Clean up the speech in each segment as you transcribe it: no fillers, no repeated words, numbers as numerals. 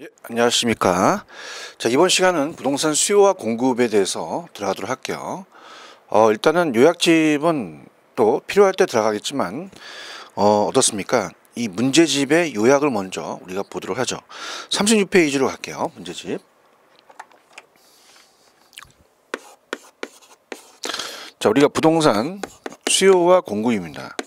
예, 안녕하십니까. 자, 이번 시간은 부동산 수요와 공급에 대해서 들어가도록 할게요. 일단은 요약집은 또 필요할 때 들어가겠지만, 어떻습니까? 이 문제집의 요약을 먼저 우리가 보도록 하죠. 36페이지로 갈게요. 문제집. 자, 우리가 부동산 수요와 공급입니다.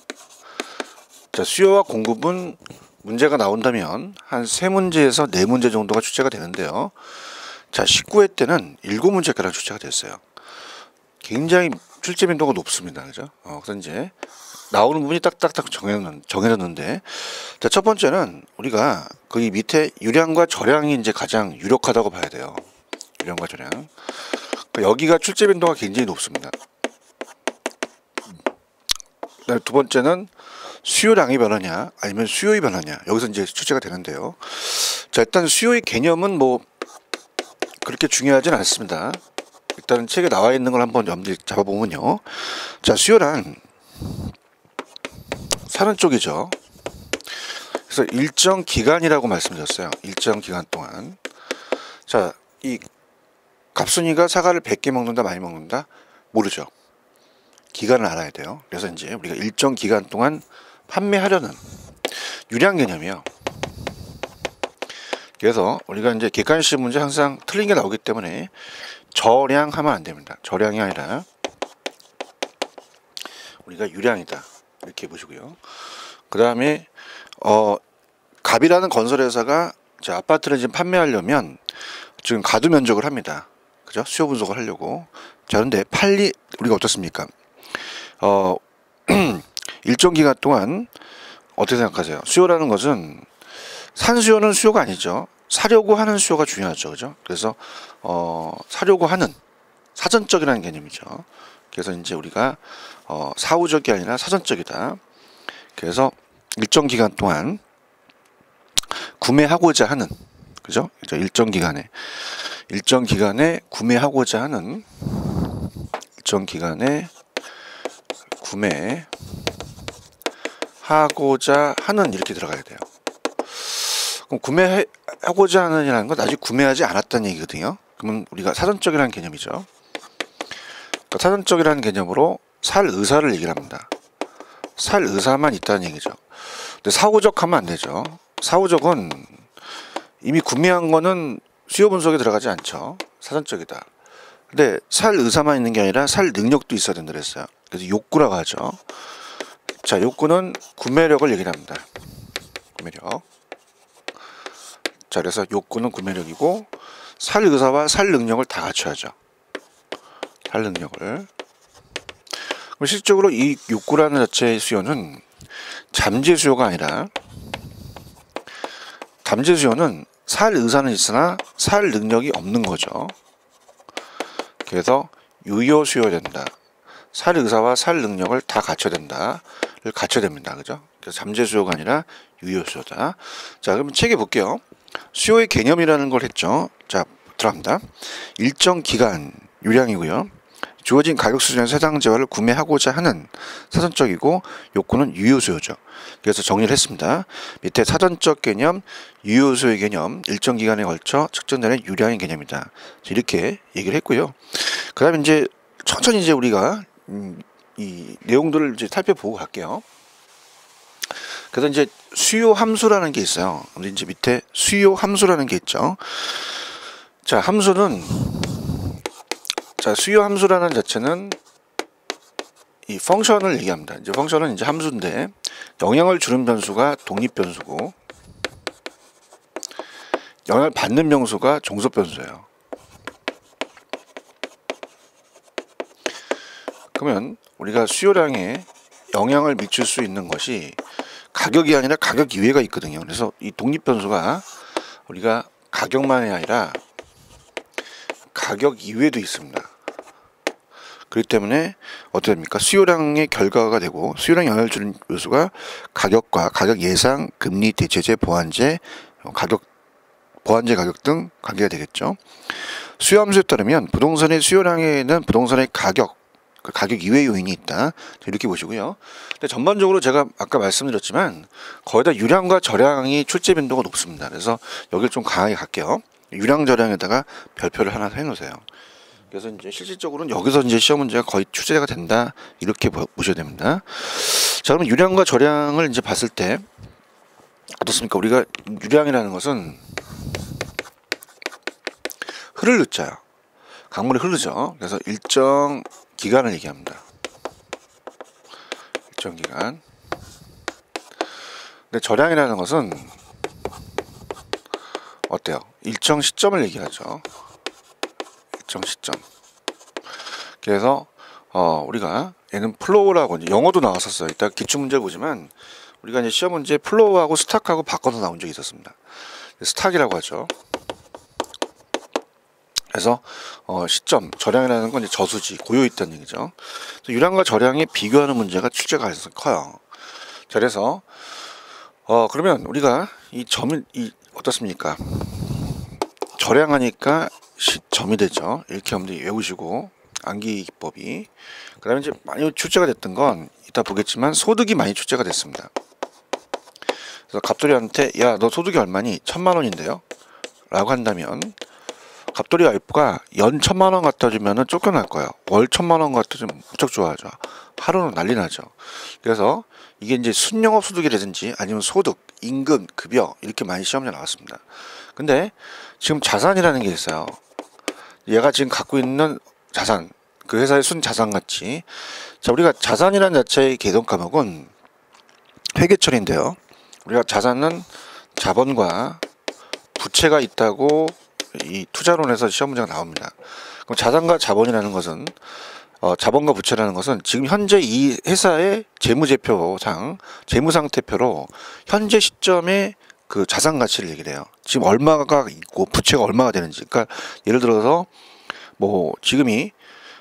자, 수요와 공급은 문제가 나온다면 한 3문제에서 4문제 정도가 출제가 되는데요. 자, 19회 때는 7문제가량 출제가 됐어요. 굉장히 출제 빈도가 높습니다. 그죠? 그래서 이제 나오는 부분이 딱딱딱 정해졌는데, 자, 첫 번째는 우리가 거기 밑에 유량과 저량이 이제 가장 유력하다고 봐야 돼요. 유량과 저량. 그러니까 여기가 출제 빈도가 굉장히 높습니다. 두 번째는 수요량이 변하냐 아니면 수요의 변하냐, 여기서 이제 출제가 되는데요. 자, 일단 수요의 개념은 뭐 그렇게 중요하진 않습니다. 일단 책에 나와 있는 걸 한번 염두에 잡아보면요. 자, 수요란 사는 쪽이죠. 그래서 일정 기간이라고 말씀드렸어요. 일정 기간 동안. 자, 이 갑순이가 사과를 100개 먹는다, 많이 먹는다? 모르죠. 기간을 알아야 돼요. 그래서 이제 우리가 일정 기간 동안 판매하려는 유량 개념이요. 그래서 우리가 이제 객관식 문제 항상 틀린 게 나오기 때문에 저량하면 안 됩니다. 저량이 아니라 우리가 유량이다, 이렇게 보시고요. 그 다음에 갑이라는 건설회사가 아파트를 지금 판매하려면 지금 가두 면적을 합니다. 그죠? 수요 분석을 하려고. 자, 그런데 우리가 어떻습니까? 일정 기간 동안 어떻게 생각하세요? 수요라는 것은 산수요는 수요가 아니죠. 사려고 하는 수요가 중요하죠. 그죠? 그래서 사려고 하는 사전적이라는 개념이죠. 그래서 이제 우리가 사후적이 아니라 사전적이다. 그래서 일정 기간 동안 구매하고자 하는, 그죠? 일정 기간에 구매하고자 하는, 일정 기간에 구매하고자 하는, 이렇게 들어가야 돼요. 그럼 구매하고자 하는이라는 건 아직 구매하지 않았다는 얘기거든요. 그러면 우리가 사전적이라는 개념이죠. 그러니까 사전적이라는 개념으로 살 의사를 얘기를 합니다. 살 의사만 있다는 얘기죠. 근데 사후적 하면 안 되죠. 사후적은 이미 구매한 거는 수요 분석에 들어가지 않죠. 사전적이다. 근데 살 의사만 있는 게 아니라 살 능력도 있어야 된다 그랬어요. 그래서 욕구라고 하죠. 자, 욕구는 구매력을 얘기를 합니다. 구매력. 자, 그래서 욕구는 구매력이고 살 의사와 살 능력을 다 갖춰야죠. 살 능력을. 그럼 실질적으로 이 욕구라는 자체의 수요는 잠재 수요가 아니라, 잠재 수요는 살 의사는 있으나 살 능력이 없는 거죠. 그래서 유효 수요가 된다. 살 의사와 살 능력을 다 갖춰야 된다를 갖춰야 됩니다. 그죠? 그래서 잠재 수요가 아니라 유효 수요다. 자, 그럼 책에 볼게요. 수요의 개념이라는 걸 했죠. 자, 들어갑니다. 일정 기간 유량이고요. 주어진 가격 수준의 해당 재화를 구매하고자 하는 사전적이고, 욕구는 유효 수요죠. 그래서 정리를 했습니다. 밑에 사전적 개념, 유효 수요의 개념, 일정 기간에 걸쳐 측정되는 유량의 개념이다. 이렇게 얘기를 했고요. 그 다음에 이제 천천히 이제 우리가 이 내용들을 이제 살펴보고 갈게요. 그래서 이제 수요 함수라는 게 있어요. 근데 이제 밑에 수요 함수라는 게 있죠. 자, 수요 함수라는 자체는 이 펑션을 얘기합니다. 이제 펑션은 이제 함수인데 영향을 주는 변수가 독립 변수고 영향을 받는 변수가 종속 변수예요. 그러면 우리가 수요량에 영향을 미칠 수 있는 것이 가격이 아니라 가격 이외가 있거든요. 그래서 이 독립 변수가 우리가 가격만이 아니라 가격 이외에도 있습니다. 그렇기 때문에 어떻게 됩니까? 수요량의 결과가 되고, 수요량 영향을 주는 요소가 가격과 가격 예상, 금리, 대체재, 보완재, 보완재 가격 등 관계가 되겠죠. 수요 함수에 따르면 부동산의 수요량에는 부동산의 가격, 가격 이외의 요인이 있다. 이렇게 보시고요. 근데 전반적으로 제가 아까 말씀드렸지만 거의 다 유량과 저량이 출제 빈도가 높습니다. 그래서 여기를 좀 강하게 갈게요. 유량 저량에다가 별표를 하나 해놓으세요. 그래서 이제 실질적으로는 여기서 이제 시험 문제가 거의 출제가 된다. 이렇게 보셔야 됩니다. 자, 그러면 유량과 저량을 이제 봤을 때 어떻습니까? 우리가 유량이라는 것은 흐를 늦자요. 강물이 흐르죠. 그래서 일정 기간을 얘기합니다. 일정 기간. 근데 저량이라는 것은 어때요? 일정 시점을 얘기하죠. 일정 시점. 그래서 우리가 얘는 플로우라고 이제 영어도 나왔었어요. 이따 기출 문제 보지만 우리가 이제 시험 문제 플로우하고 스탁하고 바꿔서 나온 적이 있었습니다. 스탁이라고 하죠. 그래서 시점, 저량이라는 건 이제 저수지, 고요 있다는 얘기죠. 유량과 저량이 비교하는 문제가 출제가 가능성이 커요. 자, 그래서 그러면 우리가 이 어떻습니까? 저량하니까 시점이 되죠. 이렇게 여러분들이 외우시고 암기 기법이. 그 다음에 이제 많이 출제가 됐던 건 이따 보겠지만 소득이 많이 출제가 됐습니다. 그래서 갑돌이한테 야, 너 소득이 얼마니? 1000만원인데요 라고 한다면 갑돌이 와이프가 연 1000만원 갖다 주면은 쫓겨날 거예요. 월 1000만원 갖다 주면 무척 좋아하죠. 하루는 난리 나죠. 그래서 이게 이제 순영업 소득이라든지 아니면 소득, 임금, 급여 이렇게 많이 시험에 나왔습니다. 근데 지금 자산이라는 게 있어요. 얘가 지금 갖고 있는 자산, 그 회사의 순자산 가치. 자, 우리가 자산이라는 자체의 계동 과목은 회계처리인데요. 우리가 자산은 자본과 부채가 있다고 이 투자론에서 시험 문제가 나옵니다. 그럼 자산과 자본이라는 것은 자본과 부채라는 것은 지금 현재 이 회사의 재무제표상 재무상태표로 현재 시점에 그 자산 가치를 얘기를 해요. 지금 얼마가 있고 부채가 얼마가 되는지. 그러니까 예를 들어서 뭐 지금이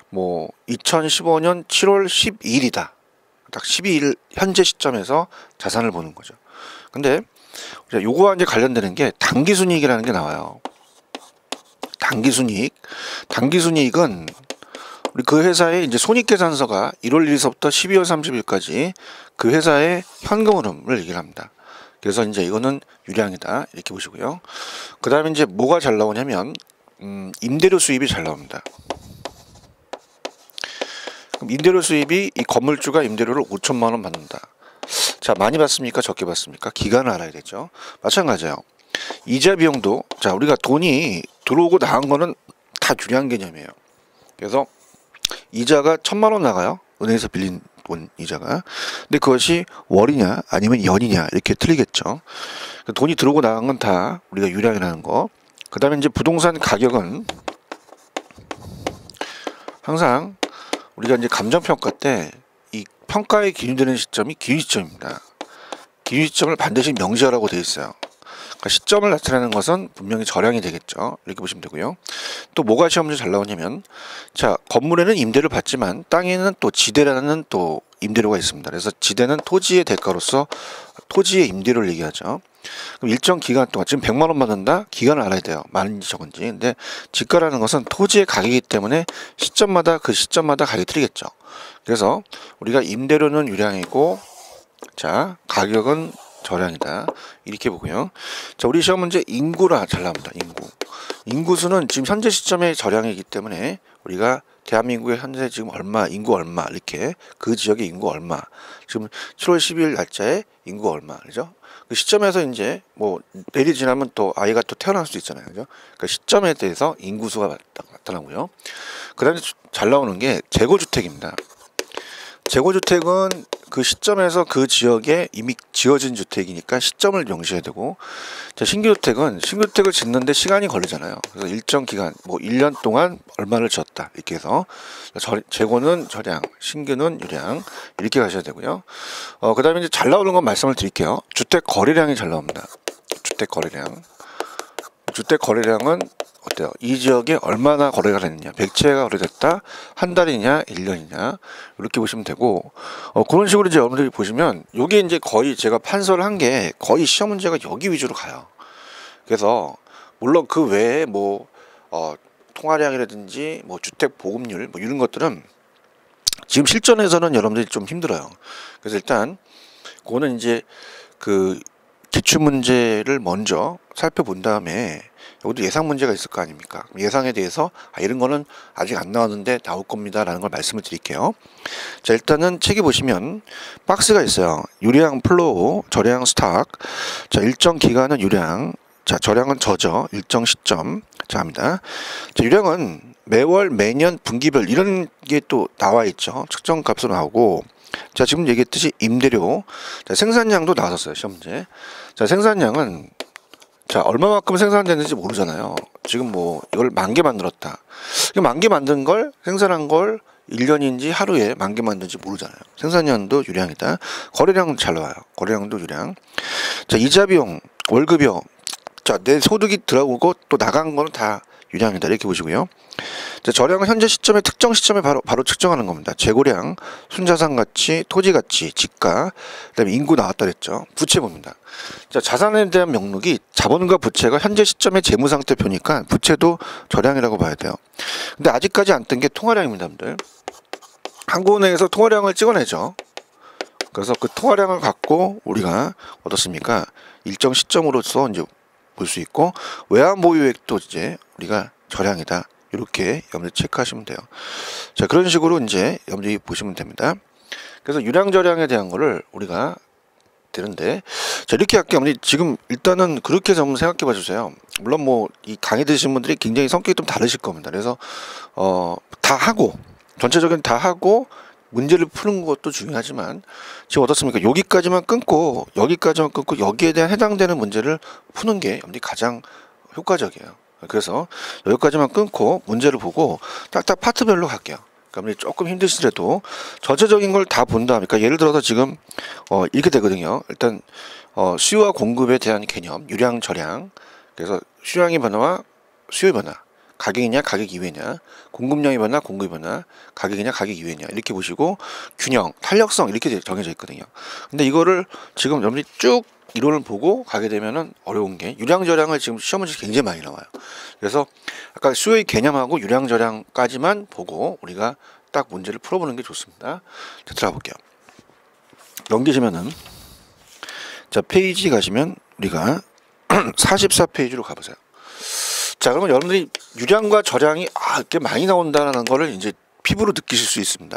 뭐 2015년 7월 12일이다. 딱 12일 현재 시점에서 자산을 보는 거죠. 근데 요거와 이제 관련되는 게 당기순이익이라는 게 나와요. 당기순이익은 우리 그 회사의 이제 손익계산서가 1월 1일서부터 12월 30일까지 그 회사의 현금 흐름을 얘기를 합니다. 그래서 이제 이거는 유량이다 이렇게 보시고요. 그 다음에 이제 뭐가 잘 나오냐면 임대료 수입이 잘 나옵니다. 그럼 임대료 수입이 이 건물주가 임대료를 5천만 원 받는다. 자, 많이 받습니까? 적게 받습니까? 기간을 알아야 되죠. 마찬가지예요. 이자 비용도 자, 우리가 돈이 들어오고 나간 거는 다 유량 개념이에요. 그래서 이자가 1000만 원 나가요. 은행에서 빌린 돈 이자가. 근데 그것이 월이냐 아니면 연이냐 이렇게 틀리겠죠. 돈이 들어오고 나간 건 다 우리가 유량이라는 거. 그 다음에 이제 부동산 가격은 항상 우리가 이제 감정평가 때 이 평가에 기준되는 시점이 기준 시점입니다. 기준 시점을 반드시 명시하라고 되어 있어요. 그러니까 시점을 나타내는 것은 분명히 저량이 되겠죠. 이렇게 보시면 되고요. 또 뭐가 시험 문제 잘 나오냐면 자, 건물에는 임대를 받지만 땅에는 또 지대라는 또 임대료가 있습니다. 그래서 지대는 토지의 대가로서 토지의 임대료를 얘기하죠. 그럼 일정 기간 동안 지금 100만 원 받는다? 기간을 알아야 돼요. 많은지 적은지. 근데 지가라는 것은 토지의 가격이기 때문에 시점마다 그 시점마다 가격이 틀리겠죠. 그래서 우리가 임대료는 유량이고 자, 가격은 저량이다. 이렇게 보고요. 자, 우리 시험 문제 인구라 잘 나옵니다. 인구수는 지금 현재 시점의 저량이기 때문에 우리가 대한민국의 현재 지금 얼마, 인구 얼마 이렇게 그 지역의 인구 얼마. 지금 7월 12일 날짜에 인구 얼마, 그죠? 그 시점에서 이제 뭐 내일이 지나면 또 아이가 또 태어날 수도 있잖아요, 그죠? 그 시점에 대해서 인구수가 나타나고요. 그다음에 잘 나오는 게 재고주택입니다. 재고주택은 그 시점에서 그 지역에 이미 지어진 주택이니까 시점을 명시해야 되고, 자, 신규주택을 짓는데 시간이 걸리잖아요. 그래서 일정 기간, 뭐 1년 동안 얼마를 지었다 이렇게 해서 재고는 저량, 신규는 유량 이렇게 가셔야 되고요. 그 다음에 이제 잘 나오는 건 말씀을 드릴게요. 주택 거래량이 잘 나옵니다. 주택 거래량은 어때요? 이 지역에 얼마나 거래가 됐느냐, 100채가 거래됐다, 한 달이냐, 1년이냐 이렇게 보시면 되고, 그런 식으로 이제 여러분들이 보시면 요게 이제 거의 제가 판서를 한 게 거의 시험 문제가 여기 위주로 가요. 그래서 물론 그 외에 뭐 통화량이라든지 뭐 주택 보급률 뭐 이런 것들은 지금 실전에서는 여러분들이 좀 힘들어요. 그래서 일단 그거는 이제 그 기출 문제를 먼저 살펴본 다음에 여기도 예상 문제가 있을 거 아닙니까? 예상에 대해서 이런 거는 아직 안 나왔는데 나올 겁니다 라는 걸 말씀을 드릴게요. 자, 일단은 책에 보시면 박스가 있어요. 유량 플로우, 저량 스탁. 자, 일정 기간은 유량, 자, 저량은 저죠. 일정 시점. 자, 합니다. 자, 유량은 매월, 매년, 분기별 이런 게 또 나와 있죠. 측정 값으로 나오고. 자, 지금 얘기했듯이 임대료. 자, 생산량도 나왔었어요. 시험 문제. 자, 생산량은 자, 얼마만큼 생산됐는지 모르잖아요. 지금 뭐 이걸 10,000개 만들었다. 10,000개 만든 걸 생산한 걸 1년인지 하루에 10,000개 만든지 모르잖아요. 생산량도 유량이다. 거래량 잘 나와요. 거래량도 유량. 자, 이자 비용, 월급이요. 자, 내 소득이 들어오고 또 나간 거는 다 유량이다. 이렇게 보시고요. 자, 저량은 현재 시점에 특정 시점에 바로 측정하는 겁니다. 재고량, 순자산 가치, 토지 가치, 지가, 그다음에 인구 나왔다 그랬죠. 부채 봅니다. 자, 자산에 대한 명록이 자본과 부채가 현재 시점의 재무 상태표니까 부채도 저량이라고 봐야 돼요. 근데 아직까지 안 뜬 게 통화량입니다, 여러분들. 한국은행에서 통화량을 찍어내죠. 그래서 그 통화량을 갖고 우리가 어떻습니까? 일정 시점으로서 이제 볼 수 있고 외환 보유액도 이제 우리가 저량이다. 이렇게 여러분들 체크하시면 돼요. 자, 그런 식으로 이제 여러분들이 보시면 됩니다. 그래서 유량 저량에 대한 거를 우리가 되는데, 자, 이렇게 할게요. 지금 일단은 그렇게 좀 생각해 봐 주세요. 물론 뭐 이 강의 들으신 분들이 굉장히 성격이 좀 다르실 겁니다. 그래서 다 하고 전체적인 다 하고 문제를 푸는 것도 중요하지만 지금 어떻습니까? 여기까지만 끊고 여기에 대한 해당되는 문제를 푸는 게 가장 효과적이에요. 그래서 여기까지만 끊고 문제를 보고 딱딱 파트별로 갈게요. 그러니까 조금 힘드시더라도 전체적인 걸 다 본 다음에, 그러니까 예를 들어서 지금 이렇게 되거든요. 일단 수요와 공급에 대한 개념, 유량, 저량. 그래서 수량의 변화와 수요의 변화, 가격이냐 가격 이외냐, 공급량의 변화, 공급의 변화, 가격이냐 가격 이외냐, 이렇게 보시고 균형, 탄력성 이렇게 정해져 있거든요. 근데 이거를 지금 여러분들이 쭉 이론을 보고 가게 되면은 어려운 게 유량 저량을 지금 시험 문제 굉장히 많이 나와요. 그래서 아까 수요의 개념하고 유량 저량까지만 보고 우리가 딱 문제를 풀어보는 게 좋습니다. 자, 들어가 볼게요. 넘기시면은 자, 페이지 가시면 우리가 44페이지로 가보세요. 자, 그러면 여러분들이 유량과 저량이 이렇게 많이 나온다는 거를 이제 피부로 느끼실 수 있습니다.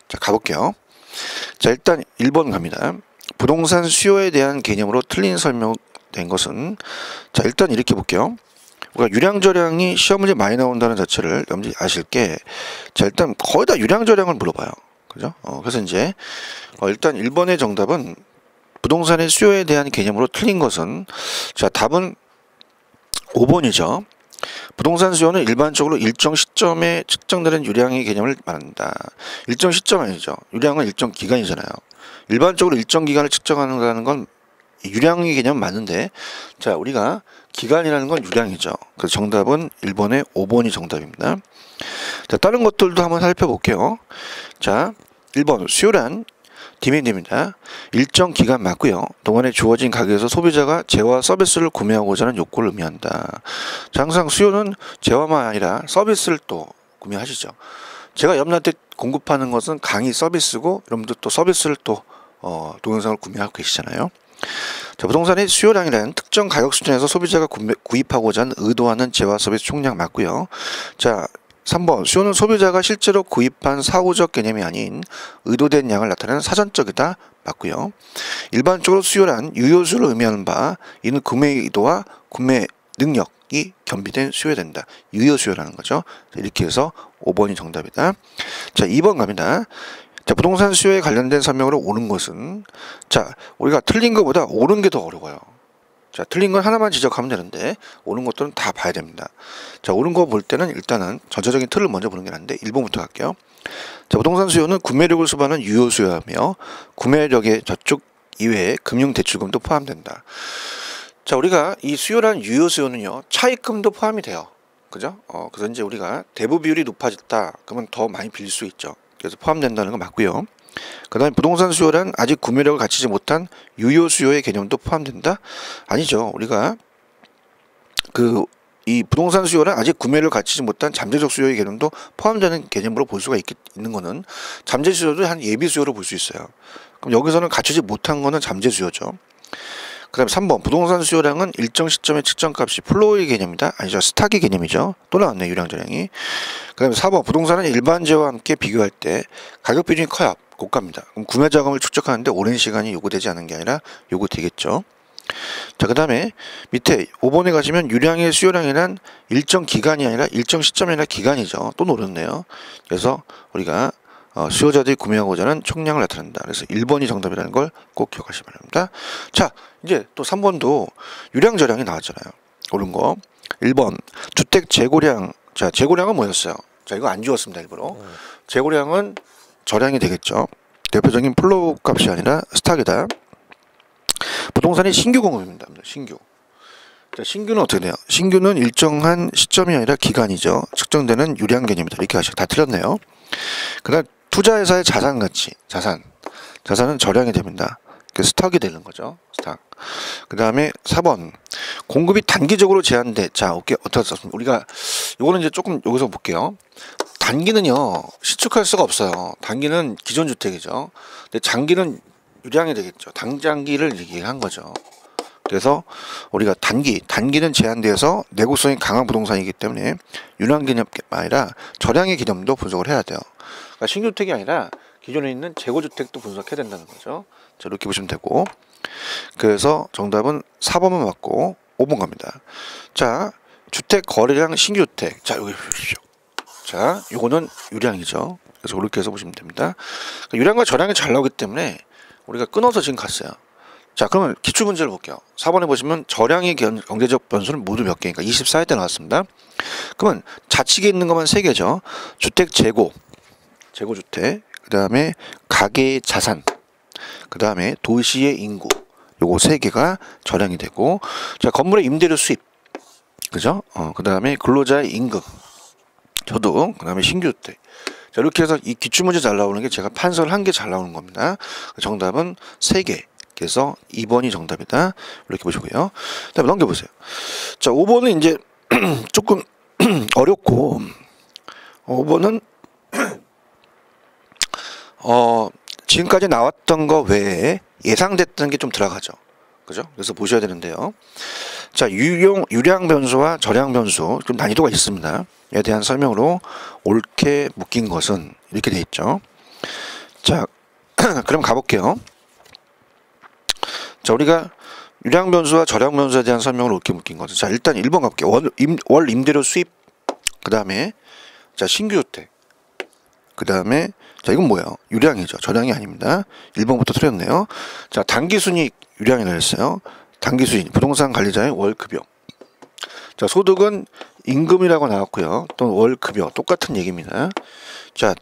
자, 가볼게요. 자, 일단 1번 갑니다. 부동산 수요에 대한 개념으로 틀린 설명된 것은, 자, 일단 이렇게 볼게요. 우리가 유량 저량이 시험 문제 많이 나온다는 자체를 여러분들이 아실 게, 자, 일단 거의 다 유량 저량을 물어봐요. 그죠? 그래서 이제 일단 1번의 정답은 부동산의 수요에 대한 개념으로 틀린 것은, 자, 답은 5번이죠. 부동산 수요는 일반적으로 일정 시점에 측정되는 유량의 개념을 말한다. 일정 시점 아니죠. 유량은 일정 기간이잖아요. 일반적으로 일정 기간을 측정하는 건 유량의 개념 맞는데, 자, 우리가 기간이라는 건 유량이죠. 그래서 정답은 1번에 5번이 정답입니다. 자, 다른 것들도 한번 살펴볼게요. 자, 1번 수요란 디맨드입니다. 일정 기간 맞고요. 동안에 주어진 가격에서 소비자가 재화 서비스를 구매하고자 하는 욕구를 의미한다. 자, 항상 수요는 재화만 아니라 서비스를 또 구매하시죠. 제가 여러분한테 공급하는 것은 강의 서비스고 여러분들 또 서비스를 또 동영상을 구매하고 계시잖아요. 자, 부동산의 수요량이라는 특정 가격 수준에서 소비자가 구입하고자 하는 의도하는 재화 서비스 총량 맞고요. 자, 3번 수요는 소비자가 실제로 구입한 사후적 개념이 아닌 의도된 양을 나타내는 사전적이다 맞고요. 일반적으로 수요란 유효수를 의미하는 바, 이는 구매 의도와 구매 능력이 겸비된 수요가 된다. 유효 수요라는 거죠. 이렇게 해서 5번이 정답이다. 자, 2번 갑니다. 자, 부동산 수요에 관련된 설명으로 옳은 것은, 자, 우리가 틀린 것보다 옳은 게 더 어려워요. 자, 틀린 건 하나만 지적하면 되는데 옳은 것들은 다 봐야 됩니다. 자, 옳은 거 볼 때는 일단은 전체적인 틀을 먼저 보는 게 나은데 1번부터 갈게요. 자, 부동산 수요는 구매력을 수반하는 유효 수요하며 구매력의 저축 이외에 금융대출금도 포함된다. 자, 우리가 이 수요라는 유효 수요는요, 차입금도 포함이 돼요. 그죠? 그래서 이제 우리가 대부 비율이 높아졌다 그러면 더 많이 빌릴 수 있죠. 그래서 포함된다는 거 맞고요. 그 다음에 부동산 수요란 아직 구매력을 갖추지 못한 유효 수요의 개념도 포함된다? 아니죠. 우리가 그 이 부동산 수요는 아직 구매를 갖추지 못한 잠재적 수요의 개념도 포함되는 개념으로 볼 수가 있는 거는 잠재 수요도 한 예비 수요로 볼 수 있어요. 그럼 여기서는 갖추지 못한 거는 잠재 수요죠. 그 다음에 3번 부동산 수요량은 일정 시점의 측정값이 플로우의 개념이다. 아니죠. 스탁의 개념이죠. 또 나왔네 유량저량이. 그 다음에 4번 부동산은 일반재와 함께 비교할 때 가격 비중이 커야 고가입니다. 그럼 구매 자금을 축적하는데 오랜 시간이 요구되지 않은 게 아니라 요구되겠죠. 자, 그 다음에 밑에 5번에 가시면 유량의 수요량이란 일정 기간이 아니라 일정 시점이 아니라 기간이죠. 또 노렸네요. 그래서 우리가 수요자들이 구매하고자 하는 총량을 나타낸다. 그래서 1번이 정답이라는 걸 꼭 기억하시기 바랍니다. 자, 이제 또 3번도 유량 저량이 나왔잖아요. 옳은 거. 1번 주택 재고량. 자, 재고량은 뭐였어요? 자, 이거 안 지웠습니다. 일부러. 재고량은 저량이 되겠죠. 대표적인 플로우 값이 아니라 스탁이다. 부동산이 신규 공급입니다. 신규. 자, 신규는 어떻게 돼요? 신규는 일정한 시점이 아니라 기간이죠. 측정되는 유량 개념이다. 이렇게 하시고 다 틀렸네요. 그다음 투자회사의 자산 가치. 자산은 저량이 됩니다. 스탁이 되는 거죠. 스탁. 그 다음에 4번 공급이 단기적으로 제한돼. 자, 오케이. 어떻게 썼습니까? 우리가 요거는 이제 조금 여기서 볼게요. 단기는요 시축할 수가 없어요. 단기는 기존 주택이죠. 근데 장기는 유량이 되겠죠. 당장기를 얘기한 거죠. 그래서 우리가 단기는 제한되어서 내구성이 강한 부동산이기 때문에 유량 개념이 아니라 저량의 개념도 분석을 해야 돼요. 그러니까 신규주택이 아니라 기존에 있는 재고주택도 분석해야 된다는 거죠. 자, 이렇게 보시면 되고, 그래서 정답은 4번만 맞고 5번 갑니다. 자, 주택 거래량 신규주택. 자, 여기 보십시오. 자, 요거는 유량이죠. 그래서 이렇게 해서 보시면 됩니다. 유량과 저량이 잘 나오기 때문에 우리가 끊어서 지금 갔어요. 자, 그러면 기출문제를 볼게요. 4번에 보시면 저량의 경제적 변수는 모두 몇 개니까 24회 때 나왔습니다. 그러면 좌측에 있는 것만 3개죠. 주택 재고주택, 그 다음에 가계의 자산, 그 다음에 도시의 인구, 요거 3개가 저량이 되고, 자, 건물의 임대료 수입, 그죠? 그 다음에 근로자의 임금, 저도, 그 다음에 신규주택. 자, 이렇게 해서 이 기출문제 잘 나오는 게 제가 판서를 한 개 잘 나오는 겁니다. 정답은 3개. 그래서 2번이 정답이다. 이렇게 보시고요. 다음에 넘겨보세요. 자, 5번은 이제 조금 어렵고, 5번은 지금까지 나왔던 거 외에 예상됐던 게 좀 들어가죠. 그죠? 그래서 보셔야 되는데요. 자, 유량 변수와 저량 변수 좀 난이도가 있습니다. 에 대한 설명으로 옳게 묶인 것은 이렇게 돼 있죠. 자, 그럼 가볼게요. 자, 우리가 유량 변수와 저량 변수에 대한 설명을 옳게 묶인 것은, 자, 일단 1번 가볼게요. 월 임대료 수입, 그 다음에 자, 신규주택, 그 다음에 자, 이건 뭐예요? 유량이죠. 저량이 아닙니다. 1번부터 틀렸네요. 자, 단기순이익 유량이라고 했어요. 단기순이익 부동산 관리자의 월급여. 자, 소득은 임금이라고 나왔고요. 또 월급여 똑같은 얘기입니다. 자,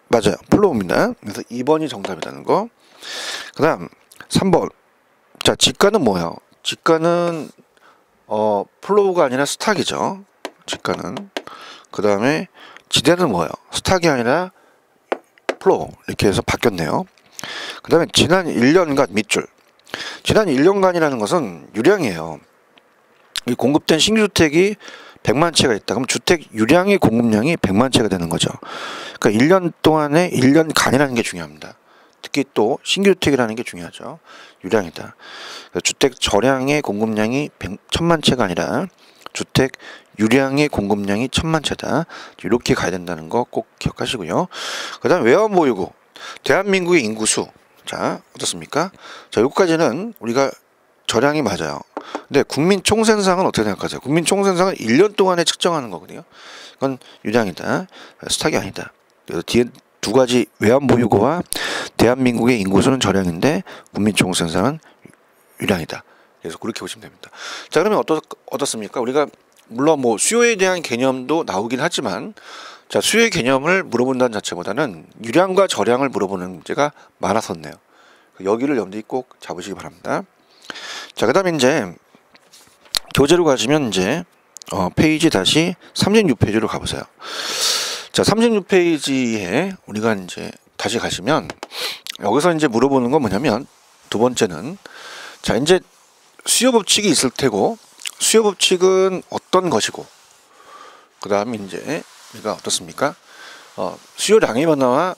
맞아요. 플로우입니다. 그래서 2번이 정답이라는 거. 그 다음 3번. 자, 지가는 뭐예요? 지가는 플로우가 아니라 스탁이죠. 지가는. 그 다음에 지대는 뭐예요? 스탁이 아니라 플로우. 이렇게 해서 바뀌었네요. 그 다음에 지난 1년간 밑줄. 지난 1년간이라는 것은 유량이에요. 이 공급된 신규주택이 100만 채가 있다. 그럼 주택 유량의 공급량이 100만 채가 되는 거죠. 그러니까 1년 동안에 1년간이라는 게 중요합니다. 특히 또 신규주택이라는 게 중요하죠. 유량이다. 그러니까 주택 저량의 공급량이 1000만 채가 아니라 주택 유량의 공급량이 1000만 채다. 이렇게 가야 된다는 거 꼭 기억하시고요. 그 다음 외환 보유고, 대한민국의 인구수. 자, 어떻습니까? 자, 여기까지는 우리가 저량이 맞아요. 근데 국민 총생산은 어떻게 생각하세요? 국민 총생산은 1년 동안에 측정하는 거거든요. 이건 유량이다. 스탁이 아니다. 그래서 뒤에 두 가지 외환 보유고와 대한민국의 인구수는 저량인데 국민 총생산은 유량이다. 그래서 그렇게 보시면 됩니다. 자, 그러면 어떻습니까? 우리가 물론 뭐 수요에 대한 개념도 나오긴 하지만, 자, 수요의 개념을 물어본다는 자체보다는 유량과 저량을 물어보는 문제가 많았었네요. 여기를 염두에 꼭 잡으시기 바랍니다. 자, 그 다음에 이제 교재로 가시면 이제 페이지 다시 36페이지로 가보세요. 자, 36페이지에 우리가 이제 다시 가시면 여기서 이제 물어보는 건 뭐냐면, 두 번째는 자, 이제 수요 법칙이 있을 테고 수요 법칙은 어떤 것이고, 그 다음에 이제 우리가 어떻습니까? 수요량의 변화와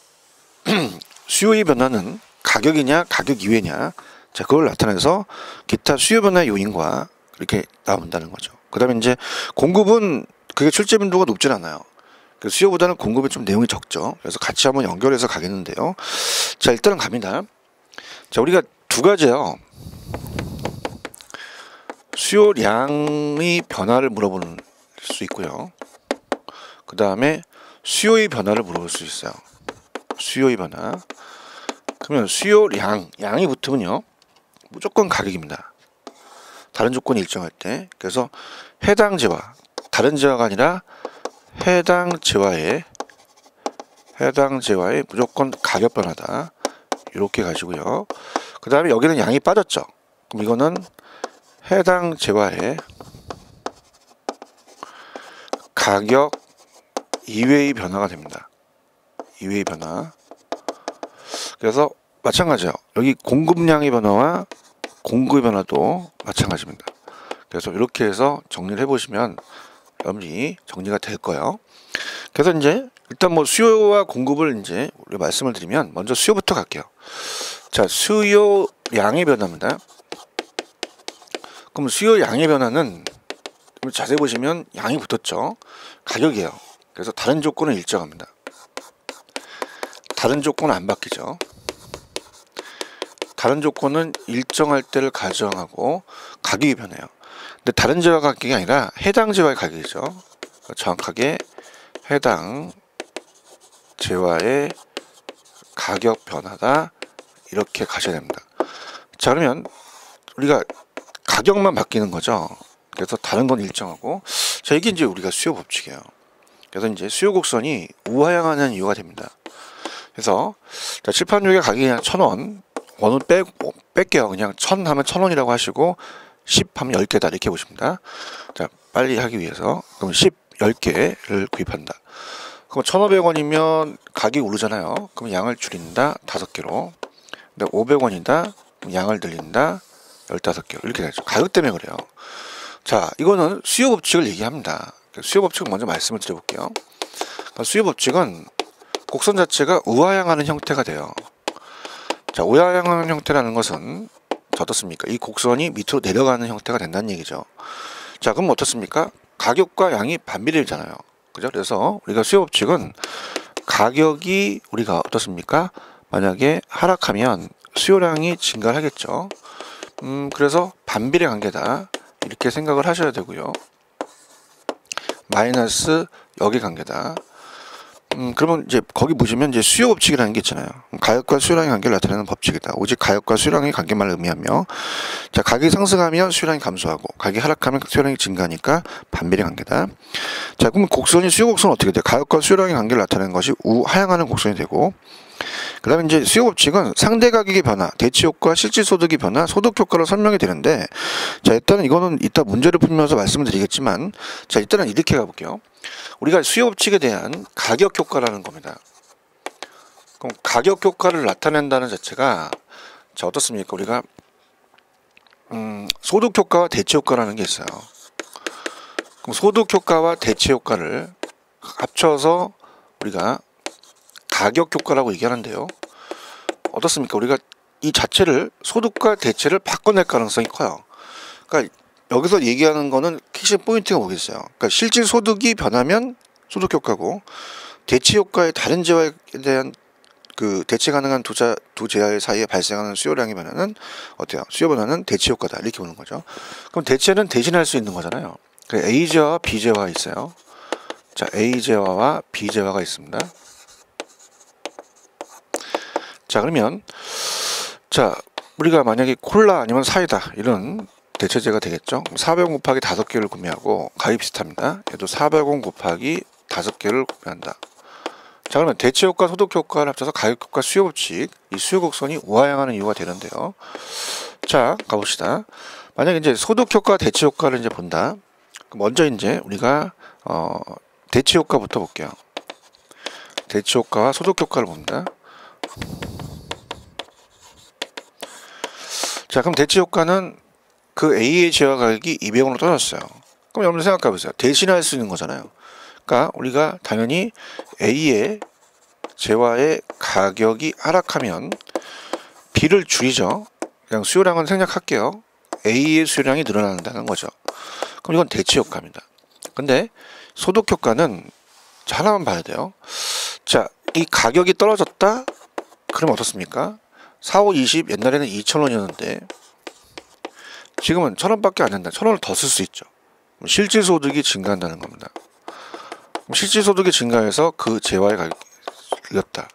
수요의 변화는 가격이냐 가격 이외냐, 자 그걸 나타내서 기타 수요 변화 요인과 이렇게 나온다는 거죠. 그 다음에 이제 공급은 그게 출제 빈도가 높진 않아요. 수요보다는 공급이 좀 내용이 적죠. 그래서 같이 한번 연결해서 가겠는데요. 자 일단은 갑니다. 자 우리가 두 가지요. 수요량의 변화를 물어볼 수 있고요. 그 다음에 수요의 변화를 물어볼 수 있어요. 수요의 변화. 그러면 수요량, 양이 붙으면요 무조건 가격입니다. 다른 조건이 일정할 때. 그래서 해당 재화, 다른 재화가 아니라 해당 재화의 무조건 가격 변화다. 이렇게 가지고요. 그 다음에 여기는 양이 빠졌죠. 그럼 이거는 해당 재화의 가격 이외의 변화가 됩니다. 이외의 변화. 그래서 마찬가지예요. 여기 공급량의 변화와 공급의 변화도 마찬가지입니다. 그래서 이렇게 해서 정리를 해보시면 여러분이 정리가 될 거예요. 그래서 이제 일단 뭐 수요와 공급을 이제 우리 말씀을 드리면 먼저 수요부터 갈게요. 자, 수요량의 변화입니다. 그럼 수요량의 변화는 자세히 보시면 양이 붙었죠. 가격이에요. 그래서 다른 조건은 일정합니다. 다른 조건은 안 바뀌죠. 다른 조건은 일정할 때를 가정하고 가격이 변해요. 근데 다른 재화 가격이 아니라 해당 재화의 가격이죠. 정확하게 해당 재화의 가격 변화다. 이렇게 가셔야 됩니다. 자 그러면 우리가 가격만 바뀌는 거죠. 그래서 다른 건 일정하고, 자 이게 이제 우리가 수요 법칙이에요. 그래서 이제 수요 곡선이 우하향하는 이유가 됩니다. 그래서 자 칠판육의 가격이 그냥 1,000원, 원은 뺄게요. 그냥 1,000 하면 1,000원이라고 하시고 10 하면 10개다 이렇게 보십니다. 자 빨리 하기 위해서 그럼 10, 10개를 구입한다. 그럼 1,500원이면 가격이 오르잖아요. 그럼 양을 줄인다 5개로. 근데 500원이다. 그럼 양을 늘린다 15개. 이렇게 되죠. 가격 때문에 그래요. 자 이거는 수요 법칙을 얘기합니다. 수요 법칙을 먼저 말씀을 드려볼게요. 그러니까 수요 법칙은 곡선 자체가 우하향하는 형태가 돼요. 자 우하향하는 형태라는 것은 어떻습니까? 이 곡선이 밑으로 내려가는 형태가 된다는 얘기죠. 자 그럼 어떻습니까? 가격과 양이 반비례잖아요. 그죠? 그래서 우리가 수요 법칙은 가격이 우리가 어떻습니까? 만약에 하락하면 수요량이 증가하겠죠. 그래서 반비례 관계다. 이렇게 생각을 하셔야 되고요. 마이너스 여기 관계다. 그러면 이제 거기 보시면 이제 수요 법칙이라는 게 있잖아요. 가격과 수요량의 관계를 나타내는 법칙이다. 오직 가격과 수요량의 관계만 의미하며, 자 가격이 상승하면 수요량이 감소하고 가격이 하락하면 수요량이 증가하니까 반비례 관계다. 자 그러면 곡선이 수요 곡선은 어떻게 돼요? 가격과 수요량의 관계를 나타내는 것이 우하향하는 곡선이 되고, 그 다음에 이제 수요 법칙은 상대 가격의 변화, 대치 효과, 실질 소득의 변화, 소득 효과로 설명이 되는데, 자 일단은 이거는 이따 문제를 풀면서 말씀을 드리겠지만, 자 일단은 이렇게 가볼게요. 우리가 수요 법칙에 대한 가격 효과라는 겁니다. 그럼 가격 효과를 나타낸다는 자체가 자 어떻습니까? 우리가 소득 효과와 대치 효과라는 게 있어요. 그럼 소득 효과와 대치 효과를 합쳐서 우리가 가격 효과라고 얘기하는데요. 어떻습니까? 우리가 이 자체를 소득과 대체를 바꿔낼 가능성이 커요. 그러니까 여기서 얘기하는 거는 핵심 포인트가 뭐겠어요? 그러니까 실질 소득이 변하면 소득 효과고, 대체 효과의 다른 재화에 대한 그 대체 가능한 두 재화 사이에 발생하는 수요량의 변화는 어때요? 수요 변화는 대체 효과다. 이렇게 보는 거죠. 그럼 대체는 대신할 수 있는 거잖아요. A 재화와 B 재화가 있어요. 자, A 재화와 B 재화가 있습니다. 자, 그러면 자, 우리가 만약에 콜라 아니면 사이다 이런 대체재가 되겠죠. 400원 곱하기 5개를 구매하고 가격이 비슷합니다. 얘도 400원 곱하기 5개를 구매한다. 자 그러면 대체 효과, 소득 효과를 합쳐서 가격 효과, 수요 법칙, 이 수요 곡선이 우하향하는 이유가 되는데요. 자 가봅시다. 만약에 이제 소득 효과, 대체 효과를 이제 본다. 먼저 이제 우리가 대체 효과부터 볼게요. 대체 효과와 소득 효과를 본다. 자 그럼 대체 효과는 그 A의 제화 가격이 200원으로 떨어졌어요. 그럼 여러분 생각해 보세요. 대신할 수 있는 거잖아요. 그러니까 우리가 당연히 A의 제화의 가격이 하락하면 B를 줄이죠. 그냥 수요량은 생략할게요. A의 수요량이 늘어난다는 거죠. 그럼 이건 대치 효과입니다. 근데 소득 효과는 하나만 봐야 돼요. 자, 이 가격이 떨어졌다? 그럼 어떻습니까? 4, 5, 20 옛날에는 2,000원이었는데 지금은 1,000원밖에 안 된다. 1,000원을 더 쓸 수 있죠. 실질 소득이 증가한다는 겁니다. 실질 소득이 증가해서 그 제화의 가격이 늘렸다.